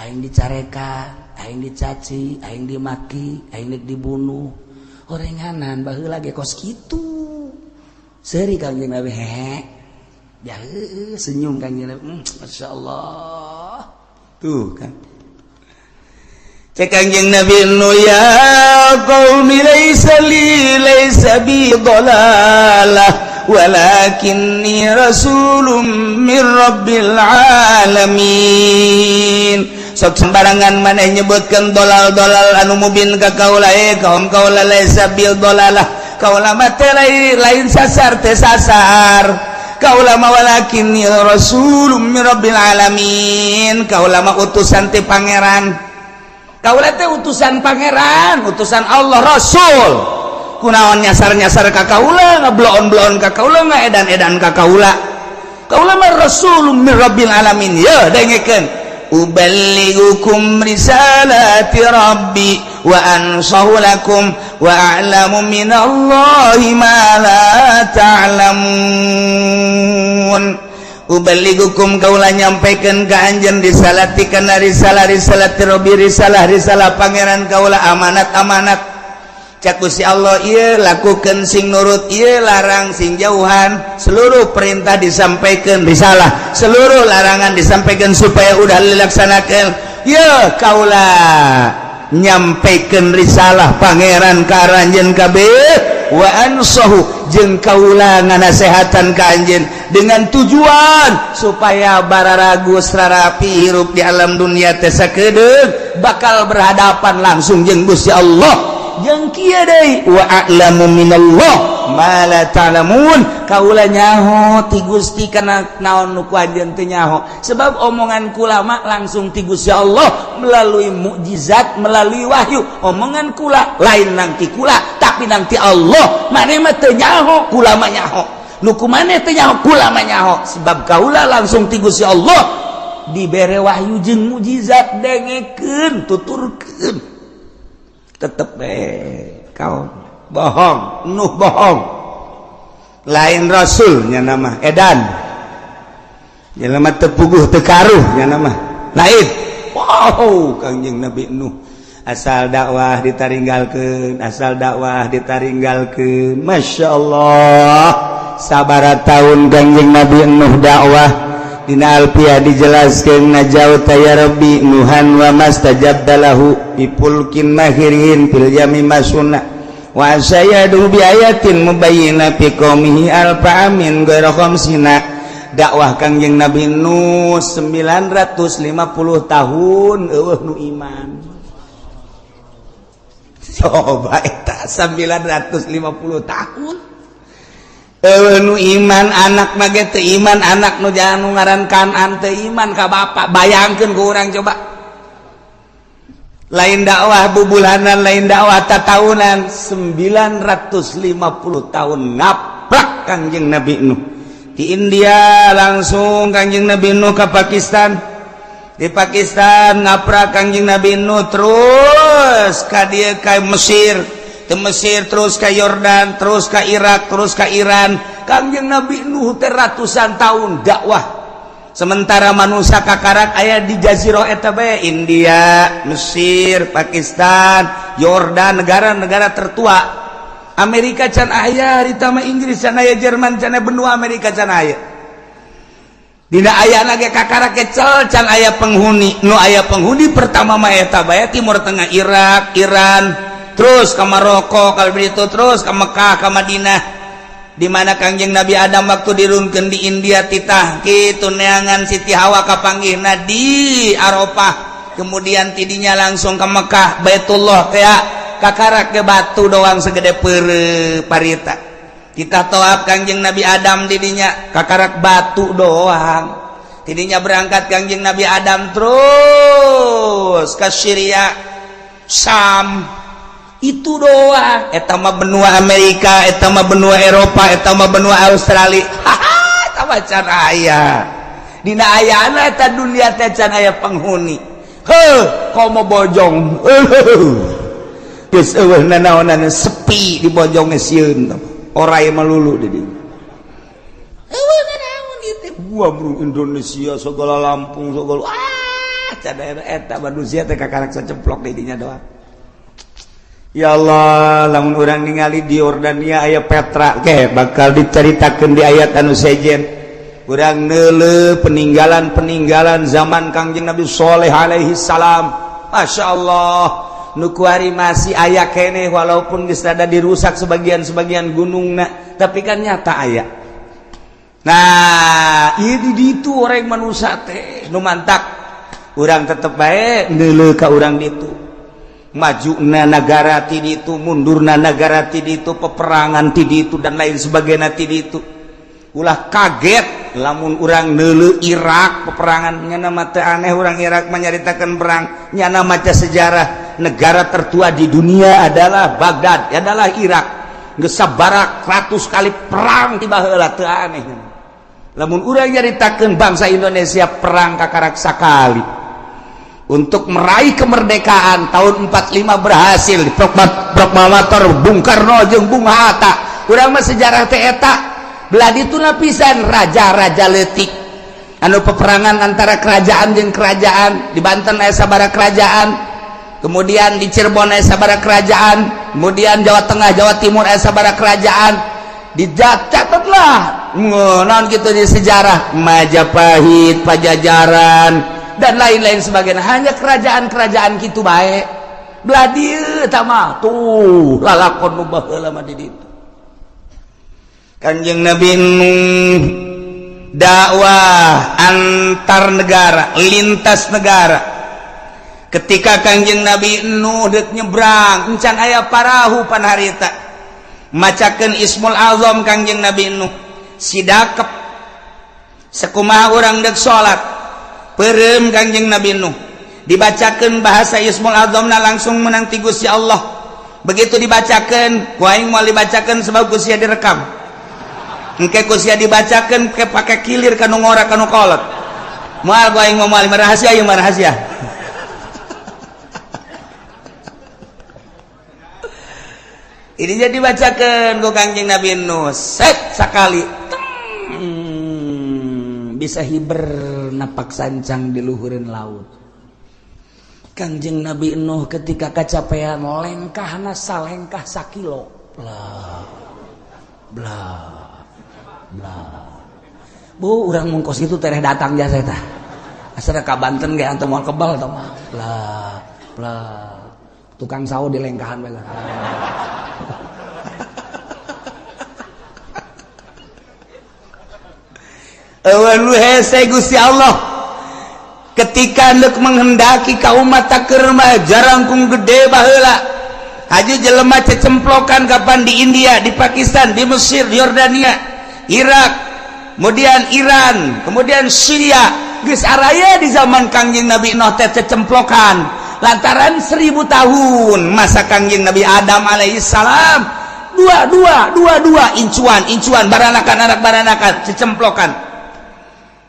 aing dicarekan aing dicaci aing dimaki aing dibunuh horenganan baheula ge kos kitu seuri Kangjeng Nabi hehe ya senyum Kangjeng Nabi masyaallah tuh kan cek Kangjeng Nabi nu ya qaumi laysa bi dhalalah walakinni rasulun min rabbil alamin sok sembarangan maneh nyebutkeun dolal-dolal anu mubin ka kaula kaum kaula laysa bil dolalah kaula mah teh lain sasar teh sasar kaula mah walakinni rasulun min rabbil alamin kaula mah utusan ti pangeran kaula teh utusan pangeran utusan Allah rasul kunaon nyasar-nyasar ka kaula ngablon-blon ka kaula ngaedan-edan ka kaula mah rasulun min rabbil alamin ya dengekeun uballigukum risalati rabbi wa ansahu lakum wa a'lamu minallahi ma la ta'lamun uballigukum kaula nyampaikeun ka anjeun risalati kana risalati rabbi risalah pangeran kaula amanat cak Gusti Allah ieu lakukeun sing nurut ieu larang sing jauhan seluruh perintah disampaikan risalah seluruh larangan disampaikan supaya udah dilaksanakeun ya kaula nyampaikeun risalah pangeran ka anjeun kabeh wa ansahu jeung kaula nganasehatan ka anjeun dengan tujuan supaya bararagus rarapi hirup di alam dunia teh sakedeung bakal berhadapan langsung jeung Gusti Allah jeung kieu deui wa a'lamu minallah ma la ta'lamun kaula nyaho ti Gusti kana naon nu ku anjeun teu nyaho sebab omongan kula mah langsung ti Gusti Allah melalui mukjizat melalui wahyu omongan kula lain nang ti kula tapi nang ti Allah maneh mah teu nyaho kula mah nyaho nu kumaneh teu nyaho kula mah nyaho sebab kaula langsung ti Gusti Allah dibere wahyu jeung mukjizat dengekeun tuturkeun tetep kau bohong Nuh bohong lain rasulnya nama edan jelema teu puguh teu karuh nya nama lain. Wow, Kangjeng Nabi Nuh asal dakwah ditaringgalkeun, asal dakwah ditaringgalkeun. Masya Allah, sabaraha tahun Kangjeng Nabi Nuh dakwah. Dina Alfiah dijelaskeun najauta ya Rabbi Nuhan wa mastajabta lahu bipulkin mahirin fil yami masuna wa sayadu bi ayatin mubayyina fi qaumihi alfa amin ghairu khamsina. Dakwah Kangjeng Nabi Nuh 950 tahun eueuh nu iman. Coba eta 950 tahun eueuh nu iman, anak na ge teu iman, anak nu jangan nu ngaran Kanan teu iman ka bapa. Bayangkeun ku urang coba, lain dakwah bubulanan, lain dakwah tatahunan, 950 tahun ngaprak Kangjeng Nabi Nuh. Di India langsung Kangjeng Nabi Nuh ke Pakistan, di Pakistan ngaprak Kangjeng Nabi Nuh terus ka dieu ka Mesir, ke Mesir terus ke Yordan, terus ke Irak, terus ke Iran. Kangjeng Nabi Nuh teh ratusan tahun dakwah. Sementara manusia kakarak aya di jazirah eta bae, India, Mesir, Pakistan, Yordan, negara-negara tertua. Amerika can aya, ditama Inggris can aya, Jerman can aya, benua Amerika can aya. Dina aya lagi kakarak kecel can aya penghuni. Nu aya penghuni pertama mah eta bae Timur Tengah, Irak, Iran, terus ke Maroko, kalau begitu terus ke Mekah, ke Madinah. Di mana Kangjeng Nabi Adam waktu dirunkeun di India titah kitu neangan Siti Hawa kapanggihna di Arafah. Kemudian tidinya langsung ke Mekah, Baitullah kayak kakarak ke batu doang segede parita. Kita toab Kangjeng Nabi Adam didinya kakarak batu doang. Tidinya berangkat Kangjeng Nabi Adam terus ke Syria, Sam, itu doang. Eta mah benua Amerika, eta mah benua Eropa, eta mah benua Australia. Haha, eta mah can aya. Dina ayana eta dunia teh can aya penghuni. Heuh, komo bojong. Geus eueuh nanaonan sepi di bojong sieun. Orai malulu di dieu. Eueuh nanaon ieu teh buah Indonesia segala Lampung segala can eta manusia teh kakarak saceplok di dinya doang. Ya Allah, lamun urang ningali di Yordania aya Petra ke bakal diceritakeun di ayat anu sejen. Urang neuleuh peninggalan zaman Kangjeng Nabi Shalih alaihi salam. Masya Allah, nu kuari masih aya keneh walaupun geus rada dirusak sebagian gunungna, tapi kan nyata aya. Nah, ieu di ditu orang manusia teh nu mantak. Urang tetep bae neuleuh ka urang ditu. Majuna negara ti ditu, mundurna negara ti ditu, peperangan ti ditu dan lain sebagainya ti ditu. Ulah kaget lamun urang neuleuh Irak peperangan nyana mah teu aneh, urang Irak menyaritakeun perang nyana maca sejarah. Negara tertua di dunia adalah Baghdad, adalah Irak. Geus sabaraha 100 kali perang tiba heula, teu aneh. Lamun urang nyaritakeun bangsa Indonesia perang kakarak sakali. Untuk meraih kemerdekaan tahun 45 berhasil proklamator Bung Karno jeung Bung Hatta. Urang mah sejarah teh eta belah ditu lapisan raja-raja leutik anu peperangan antara kerajaan jeung kerajaan. Di Banten aya sabaraha kerajaan, kemudian di Cirebon aya sabaraha kerajaan, kemudian Jawa Tengah, Jawa Timur aya sabaraha kerajaan. Dicatatlah naon kitu di sejarah Majapahit, Pajajaran dan lain-lain sebagainya. Hanya kerajaan-kerajaan gitu baik belah dieu eta mah tuh lalakon nu baheula mah di ditu. Kanjeng Nabi Nuh dakwah antar negara, lintas negara. Ketika Kanjeng Nabi Nuh deuk nyebrang encan aya parahu pan harita, macakeun Ismul Azam Kanjeng Nabi Nuh sidakep sakumaha urang deuk salat. Pereum Kanjeng Nabi Nuh dibacakeun bahasa Ismul Azamna langsung menang ti Gusti Allah. Begitu dibacakeun ku aing moal dibacakeun sebab ku sia direkam. Engke ku sia dibacakeun ke pake kilir kanu ngora kanu kolot. Moal ku aing moal rahasia ieu mah rahasia. Ini jadi dibacakeun ku Kanjeng Nabi Nuh set sakali. bisa hiber napak sancang di luhureun laut. Kangjeng Nabi Nuh ketika kacapean lengkahna salengkah sakilo. Blah. Blah. Blah. Bu urang mungkos kitu tereh datang jasa tah. Asal ka Banten ge anteu moal kebal tah mah. Blah. Blah. Tukang sawo di lengkahan bae. Awan hese Gusti Allah ketika hendak menghendaki ka umat takerma jarangkung gede baheula haji jelema cecemplokan kapan di India, di Pakistan, di Mesir, di Yordania, Irak, kemudian Iran, kemudian Syria geus araya di zaman Kangjeng Nabi Nuh teh cecemplokan lantaran 1000 tahun masa Kangjeng Nabi Adam alaihissalam dua incuan baranakan anak baranakan cecemplokan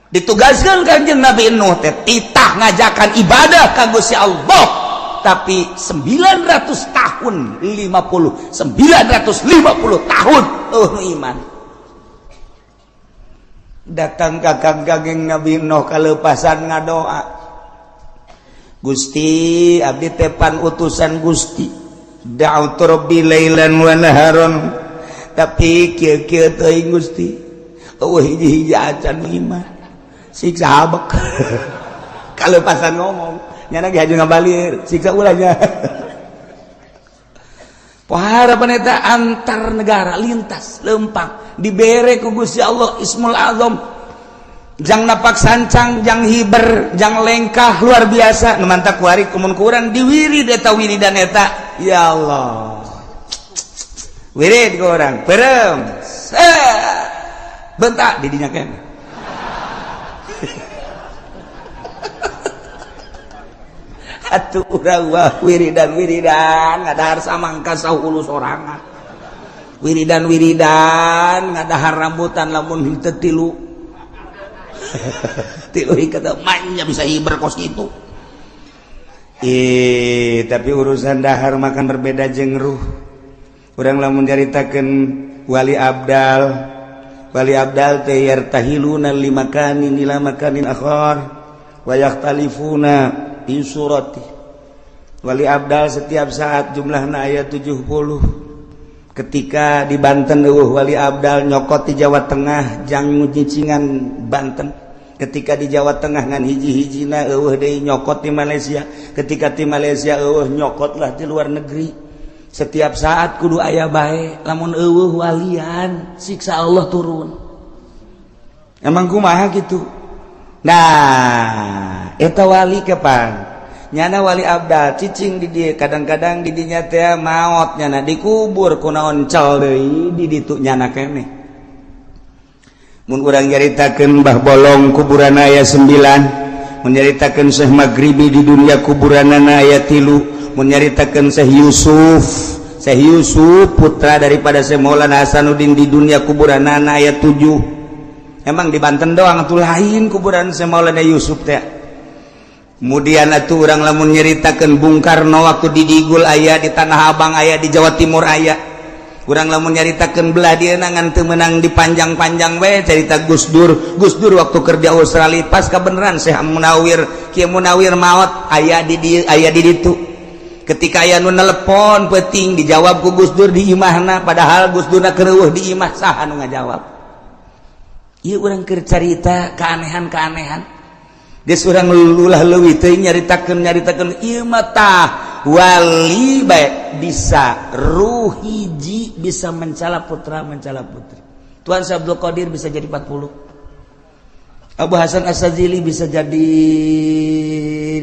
ditugaskan Kanjeng Nabi Nuh teh titah ngajakan ibadah ka Gusti Allah tapi 900 tahun 950 tahun iman datang ka Kanjeng Nabi Nuh kalepasan ngadoa Gusti abdi tepan utusan Gusti da'utu rabbi lailan wa naharon tapi kieu-kieu teuing Gusti eueuh hiji-hiji acan iman siksa habek kalau pasan ngomong nyana ge haju ngabalir siksa ulahnya poharapan eta antar negara lintas lempang dibere ku Gusti Allah Ismul Azam jang napak sancang jang hiber jang lengkah luar biasa nu mantap kuari kumun kurang diwirid eta wiridan eta ya Allah wirid ku urang perem bentak di dinya keneh atuh urang wah wiridan ngadahar samangka 10 sorangan wiridan ngadahar rambutan lamun henteu tilu hikata manya bisa hiber kos kitu tapi urusan dahar makan berbeda jeung ruh urang lamun nyaritakeun wali abdal teh yartahiluna limakanin ila makanin akhar wa yakhtalifuna di surati wali abdal setiap saat jumlahna aya 70 ketika di Banten wali abdal nyokot di Jawa Tengah jang nyicingan Banten ketika di Jawa Tengah ngan hiji-hijina eueuh deui nyokot di Malaysia ketika di Malaysia eueuh nyokot lah di luar negeri setiap saat kudu aya bae lamun eueuh walian siksa Allah turun emang kumaha gitu. Nah, eta wali kapan? Nyana wali abdal cicing di dia kadang-kadang di dinya teh maot nyana dikubur ku naon cel deui di ditu nyana keneh. Mun urang nyaritakeun Mbah Bolong kuburan aya 9, mun nyaritakeun Syekh Maghribi di dunia kuburanana aya 3, mun nyaritakeun Syekh Yusuf putra daripada Syekh Maulana Hasanuddin di dunia kuburanana aya 7. Emang di Banten doang atuh lain kuburan Syekh Maulana Yusuf teh. Kemudian atuh urang lamun nyaritakeun Bung Karno waktu di Digul aya, di Tanah Abang aya, di Jawa Timur aya. Urang lamun nyaritakeun belah dieuna ngan teu meunang dipanjang-panjang we cerita Gus Dur waktu kerja Australia pas kabeneran Syekh Munawir Kiai Munawir maot aya di ditu. Ketika aya nu nelepon peuting dijawab ku Gus Dur di imahna padahal Gus Durna keur di imah saha nu ngajawab. Ieu urang keur carita keanehan-keanehan. Geus urang ulah leuwih teuing nyaritakeun ieu mah tah wali bae bisa ruh hiji bisa mencala putra mencala putri. Tuan Syekh Abdul Qadir bisa jadi 40. Abu Hasan As-Sazili bisa jadi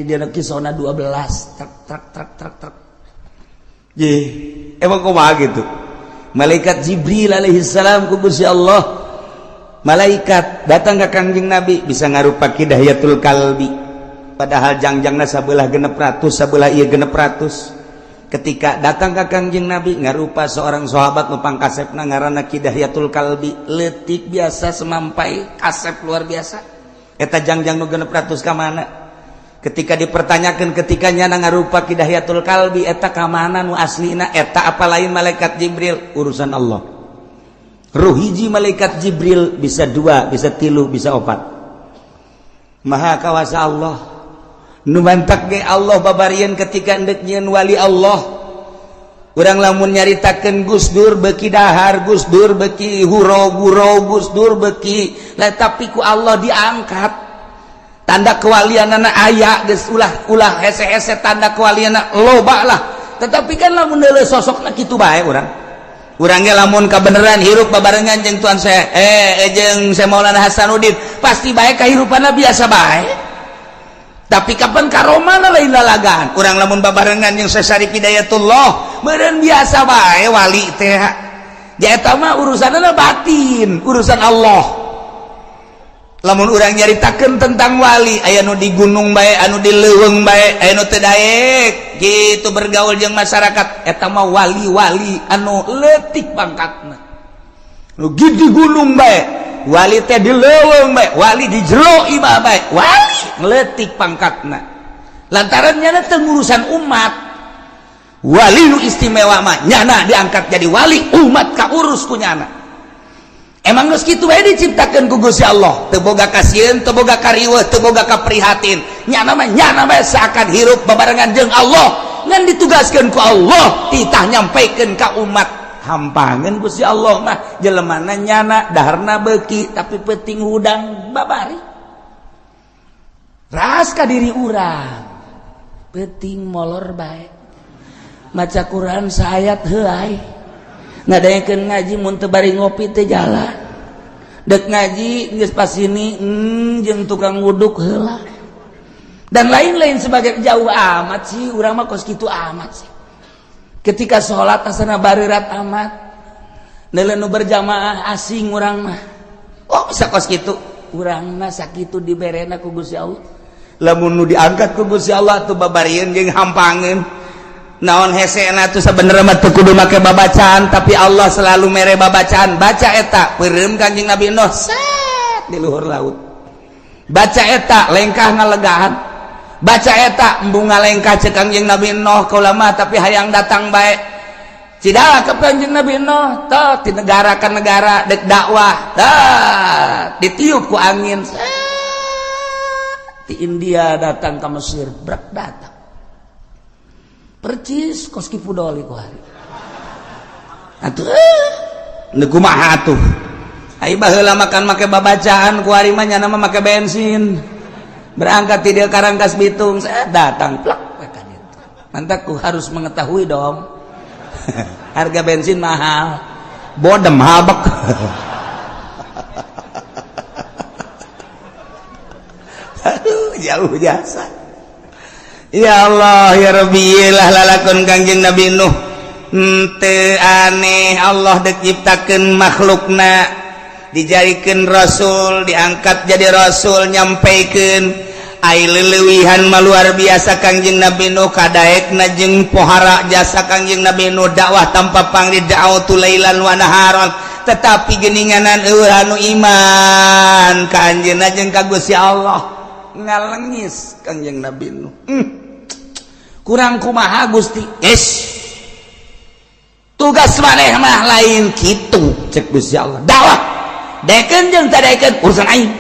dina kisona 12 trak. Ye, emang kumaha gitu. Malaikat Jibril alaihi salam ku Gusti Allah malaikat datang ke Kangjeng Nabi bisa ngarupa Hidayatul Kalbi padahal jangjangna sabelah 600 sabelah ieu 600 ketika datang ke Kangjeng Nabi ngarupa seorang sahabat nu pangkasepna ngaranna Hidayatul Kalbi leutik biasa semampai kasep luar biasa eta jangjang nu 600 ka mana ketika dipertanyakan ketika nyana ngarupa Hidayatul Kalbi eta ka mana nu aslina eta apa lain malaikat Jibril urusan Allah. Ruh hiji malaikat Jibril bisa 2, bisa 3, bisa 4. Maha kawasa Allah nu mantak ge Allah babarian ketika endek nyieun wali Allah. Urang lamun nyaritakeun Gus Dur beuki dahar, Gus Dur beuki huro-guro, Gus Dur beuki tapi ku Allah diangkat. Tanda kewalianana aya geus ulah hese-hese tanda kewalianana loba lah. Tetapi kan lamun deuleu sosokna kitu bae urang. Urang ge lamun kabeneran hirup babarengan jeung tuan saya jeung Syekh Maulana Hasanuddin pasti bae kahirupanna biasa bae. Tapi kapan karomana lain lalagaan. Urang lamun babarengan jeung Syekh Syarif Hidayatullah meureun biasa bae wali teh. Eta mah urusanna batin, urusan Allah. Lamun urang nyaritakeun tentang wali, aya nu di gunung bae, anu di leuweung bae, aya nu teu daek, gitu bergaul jeung masyarakat. Eta mah wali-wali anu leutik pangkatna. Nu di gunung bae, wali teh di leuweung bae, wali di jero imah bae, wali leutik pangkatna. Lantaran nyana teu ngurusan umat. Wali nu istimewa mah nyana diangkat jadi wali, umat kaurus ku nyana. Emang geus kitu bae diciptakeun ku Gusti Allah, teu boga kasieun, teu boga kariweuh, teu boga kaprihatin. Nyana mah seakan hirup babarengan jeung Allah, ngan ditugaskeun ku Allah titah nyampaikeun ka umat. Hampangeun Gusti Allah mah jelemana nyana daharna beuki tapi peuting hudang babari. Ras ka diri urang, peuting molor bae. Maca Quran saayat heuai. Ngadayekeun ngaji mun teu bari ngopi teh jalan. Dek ngaji geus pas ini jeung tukang wuduk heula. Dan lain-lain sebagai jauh amat sih urang mah kos kitu amat sih. Ketika salat asana barirat amat. Neuleuh nu berjamaah asing urang mah. Oh bisa kos kitu. Urang mah sakitu diberena ku Gusti Allah. Lamun nu diangkat ku Gusti Allah tuh babarieun jeung hampangeun. Naon hesena tuh sabenerna mah teu kudu make babacaan tapi Allah selalu mere babacaan. Baca eta peureum Kanjeng Nabi Nuh set di luhur laut. Baca eta lengkah ngalegaan. Baca eta embung ngalengkah ceuk Kanjeng Nabi Nuh ka ulama tapi hayang datang bae. Cidalah ka Kanjeng Nabi Nuh tah ti negara ka negara dek dakwah. Tah ditiup ku angin. Ti India datang ka Mesir, brak datang. Percis kos kipu doli ku hari. Atuh nu kumaha atuh? Ai baheula makan make babacaan ku hari mah nyana mah make bensin. Berangkat ti dieu ka Rangkas Bitung, saya datang plak ka ditu. Mantak ku harus mengetahui dong. Harga bensin mahal. Bodem habek. Aduh, jauh jasa. Ya Allah ya Rabbi lah lalakon Kangjeng Nabi Nuh teu aneh Allah dek ciptakeun makhlukna dijadikeun rasul diangkat jadi rasul nyampaikeun ai leuweuhan mah luar biasa Kangjeng Nabi Nuh kadaekna jeung pohara jasa Kangjeng Nabi Nuh dakwah tanpa pangri da'autu lailan wa naharon tetapi geuninganan eueuh anu iman ka anjeunna jeung ka Gusti Allah ngalengis Kangjeng Nabi Nuh. Kurang kumaha Gusti tugas maneh mah lain kitu cek Gusti Allah dakwah daekeun jeung teu daekeun urusan aing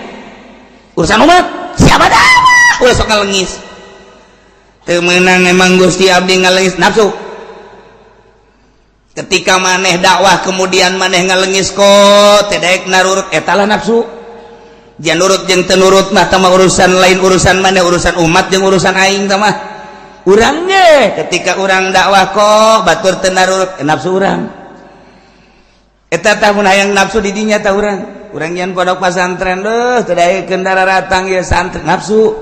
urusan umat siapa dakwah ulah sok ngalengis teu meunang emang Gusti abdi ngalengis nafsu ketika maneh dakwah kemudian maneh ngalengis kok teu daek narurut eta lah nafsu jan nurut jeung teu nurut mah tah urusan lain urusan maneh urusan umat jeung urusan aing tah mah urang ge ketika urang dakwah kok batur teu narurut nafsu urang eta tah mun hayang nafsu di dinya tah urang nyeun pondok pesantren teu daekeun dararatang ye santri nafsu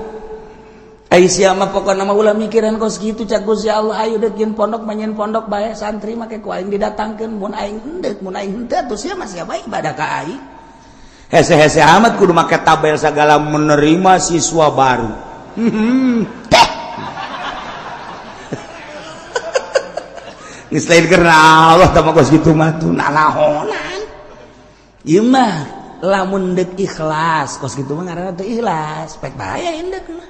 ai sia mah pokona mah ulah mikiran kos kitu cak Gusti Allah ayo deuk yen pondok mah nyeun pondok bae santri make ku aing didatangkeun mun aing hendeuk mun aing henteu atuh sia mah sia bae ibadah ka aing hese-hese amat kudu make tabel segala menerima siswa baru teh geus lain karena Allah tama kos kitu mah tuh nalahonan ieu mah lamun deuk ikhlas kos kitu mah ngaranna teu ikhlas pek bahaya indeuk mah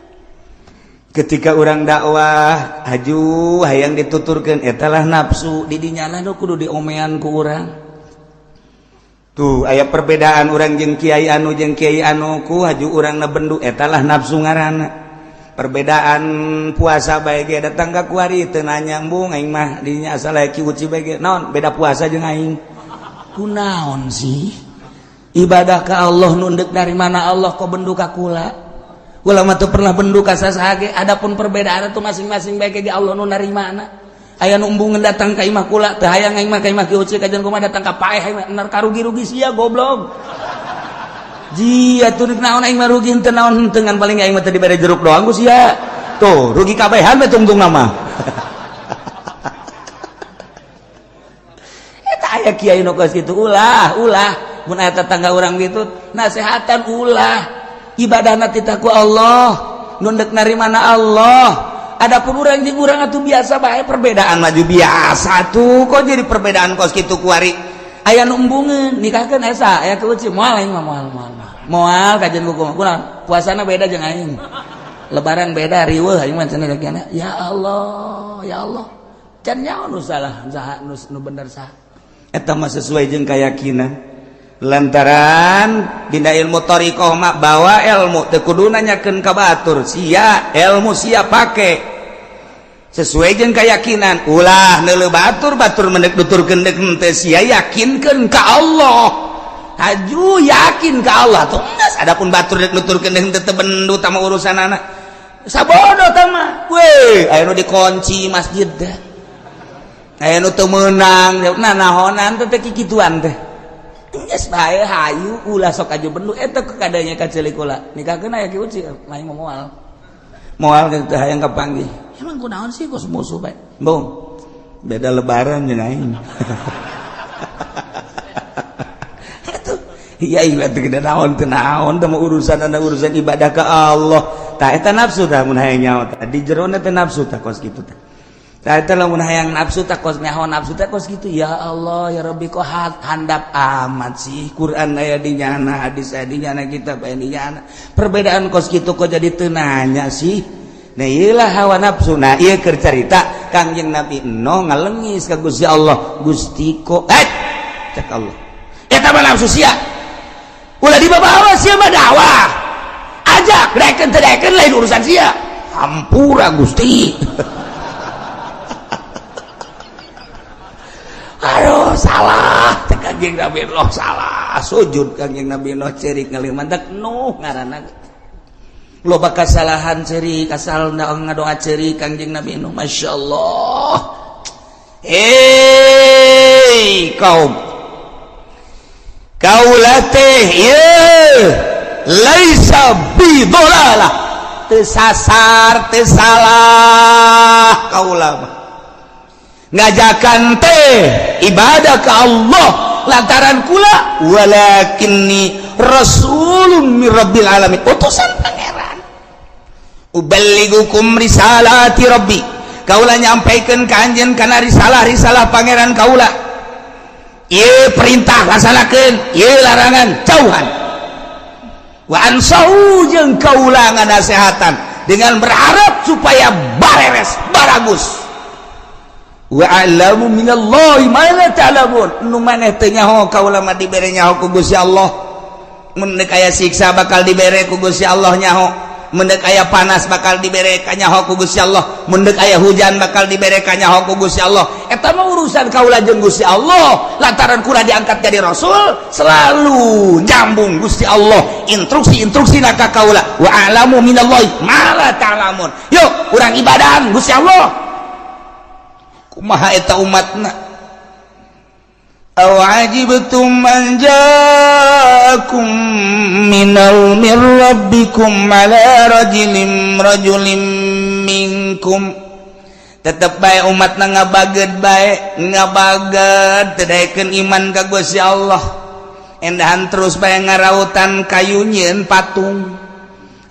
ketika urang dakwah haju hayang dituturkeun eta lah nafsu di dinya kudu diomean ku urang tuh aya perbedaan urang jeung kiai anu ku haju urang na bendu etalah nafsu ngaranna. Perbedaan puasa bae ge datang ka kuari teu nyambung aing mah dinya asal ki uci bae ge naon beda puasa jeung aing. Kunaon sih? Ibadah ka Allah nu deuk dari mana Allah kok bendu ka kula? Kula mah teu pernah bendu ka sasaha ge. Adapun perbedaan itu masing-masing bae ge Allah nu narimana. Aya nu embungeun datang ka imah kula teu hayang aing mah ka imah ki uci kajian kumaha datang ka paeh aing mah karugi-rugi sia goblok. Jia tuh naon aing mah rugi henteu naon henteu ngan paling aing mah teu dibere jeruk doang ku sia. Tuh, rugi kabehan we tungtung nama. Eta aya kiai nu geus kitu ulah. Mun aya tetangga urang kitu nasehatan ulah. Ibadahna ti ku Allah, nu deuk narimana Allah. Adapun urang jeung urang atuh biasa bae perbedaan maju biasa tuh. Kok jadi perbedaan kos kitu kuari? Aya nu embungeun nikahkeun asa aya keuci moal aing mah moal kajian kumaha kunaon puasana beda jeung aing lebaran beda riweuh aing mah cenah kiana ya Allah can nyaon nu salah saha nu bener saha eta mah sesuai jeung keyakinan lantaran dina ilmu thariqah mah bawa ilmu teu kudu nanyakeun ka batur sia ilmu sia pake sesuai jeung keyakinan ulah neuleuh batur mendek nuturkeun deuk teu sia yakinkeun ka Allah haju yakin ka Allah tuh geus adapun batur deuk nuturkeun deuk teu bendu tama urusanana sabodo tama we aya nu dikunci masjid teh aya nu teu meunang nahonan teh kikituan teh geus bae hayu ulah sok aju bendu eta kadanya kacelik ulah nikahkeun aya ki uci lain moal teh hayang kapanggih emang kunaon sih kos musuh bae bong beda lebaran jeung aing atuh iya ieu teh kada naon teu naon teh urusan ibadah ka Allah tah eta nafsu tah mun hayang nyaho tah di jerona teh nafsu tah kos kitu tah tah eta lamun hayang nafsu tah kos nyaho nafsu teh kos kitu ya Allah ya Rabbi kok handap amat sih Quran aya di nyana hadis aya di nyana kitab aya di nyana perbedaan kos kitu kok jadi teu nanya sih. Nah iyalah hawa nafsu. Nah iya keur carita Kangjeng Nabi Nuh ngalengis ka Gusti Allah Gusti kok cek Allah eta mah nafsu sia ulah dibawa sia mah dakwah ajak daekeun teu daekeun lain urusan sia hampura Gusti aduh salah teh Kangjeng Nabi Nuh salah sujud Kangjeng Nabi Nuh ceurik ngalimantek Nuh ngaranna loba kasalahan ceri kasal ngadoa ceri Kangjeng Nabi Nuh masyaallah kaum kaulateh laisa bi dhalalah teu sasar teu salah kaulah ngajakan teh ibadah ka Allah lantaran kula walakinni rasulun mir rabbil alamin utusan pangeran uballigukum risalati rabbi kaula nyampaikeun ka anjeun kana risalah pangeran kaula ieu perintah laksanakeun ieu larangan jauhan wa ansahu jeung kaula nganasehatan dengan berharap supaya bareres baragus wa a'lamu minallahi ma la ta'lamun nu maneh teu nyaho kaula mah dibere nyaho ku Gusti Allah mun deuk aya siksa bakal dibere ku Gusti Allah nyaho mun deuk aya panas bakal dibere ka nyaho ku Gusti Allah mun deuk aya hujan bakal dibere ka nyaho ku Gusti Allah eta mah urusan kaula jeung Gusti Allah lantaran kula diangkat jadi rasul selalu nyambung Gusti Allah instruksi-instruksina ka kaula wa a'lamu minallahi ma la ta'lamun yuk urang ibadahan Gusti Allah kumaha eta umatna aw ajibtum an ja'akum minal mir rabbikum ala rajulin minkum tetep bae umatna ngabageud bae ngabageud teu daekeun iman ka Gusti Allah endahan terus bae ngarautan kayunyeun patung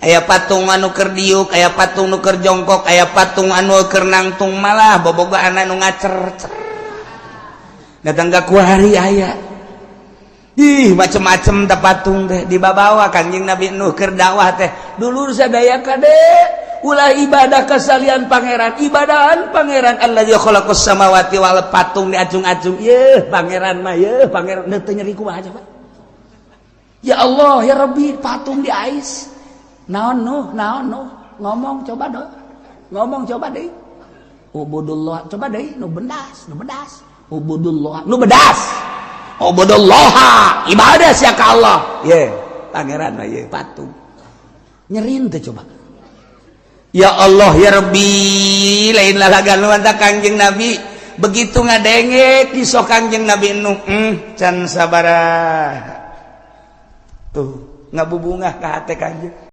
aya patung anu keur diuk aya patung nu keur jongkok aya patung anu keur nangtung malah bobogohan anu ngacer datang ka kuari aya ih macem-macem teh patung teh dibawa Kangjeng Nabi Nuh keur dakwah teh dulur sadaya kade ulah ibadah kasalian pangeran ibadahan pangeran allazi khalaqas samawati wal patung diacung-acung yeuh pangeran mah yeuh pangeran teu nyeri kumaha coba Ya Allah ya Rabbi patung di ais naon ngomong coba deh ubudullah coba deh nu bedas ubudullah nu bedas ubudullah ibadah sia ka Allah ye pangeran ye patung nyerin teh coba ya Allah ya Rabbi lain lalagan nu anta Kangjeng Nabi begitu ngadenge kisah Kangjeng Nabi Nuh can sabaraha tuh ngabubungah ka hate Kangjeng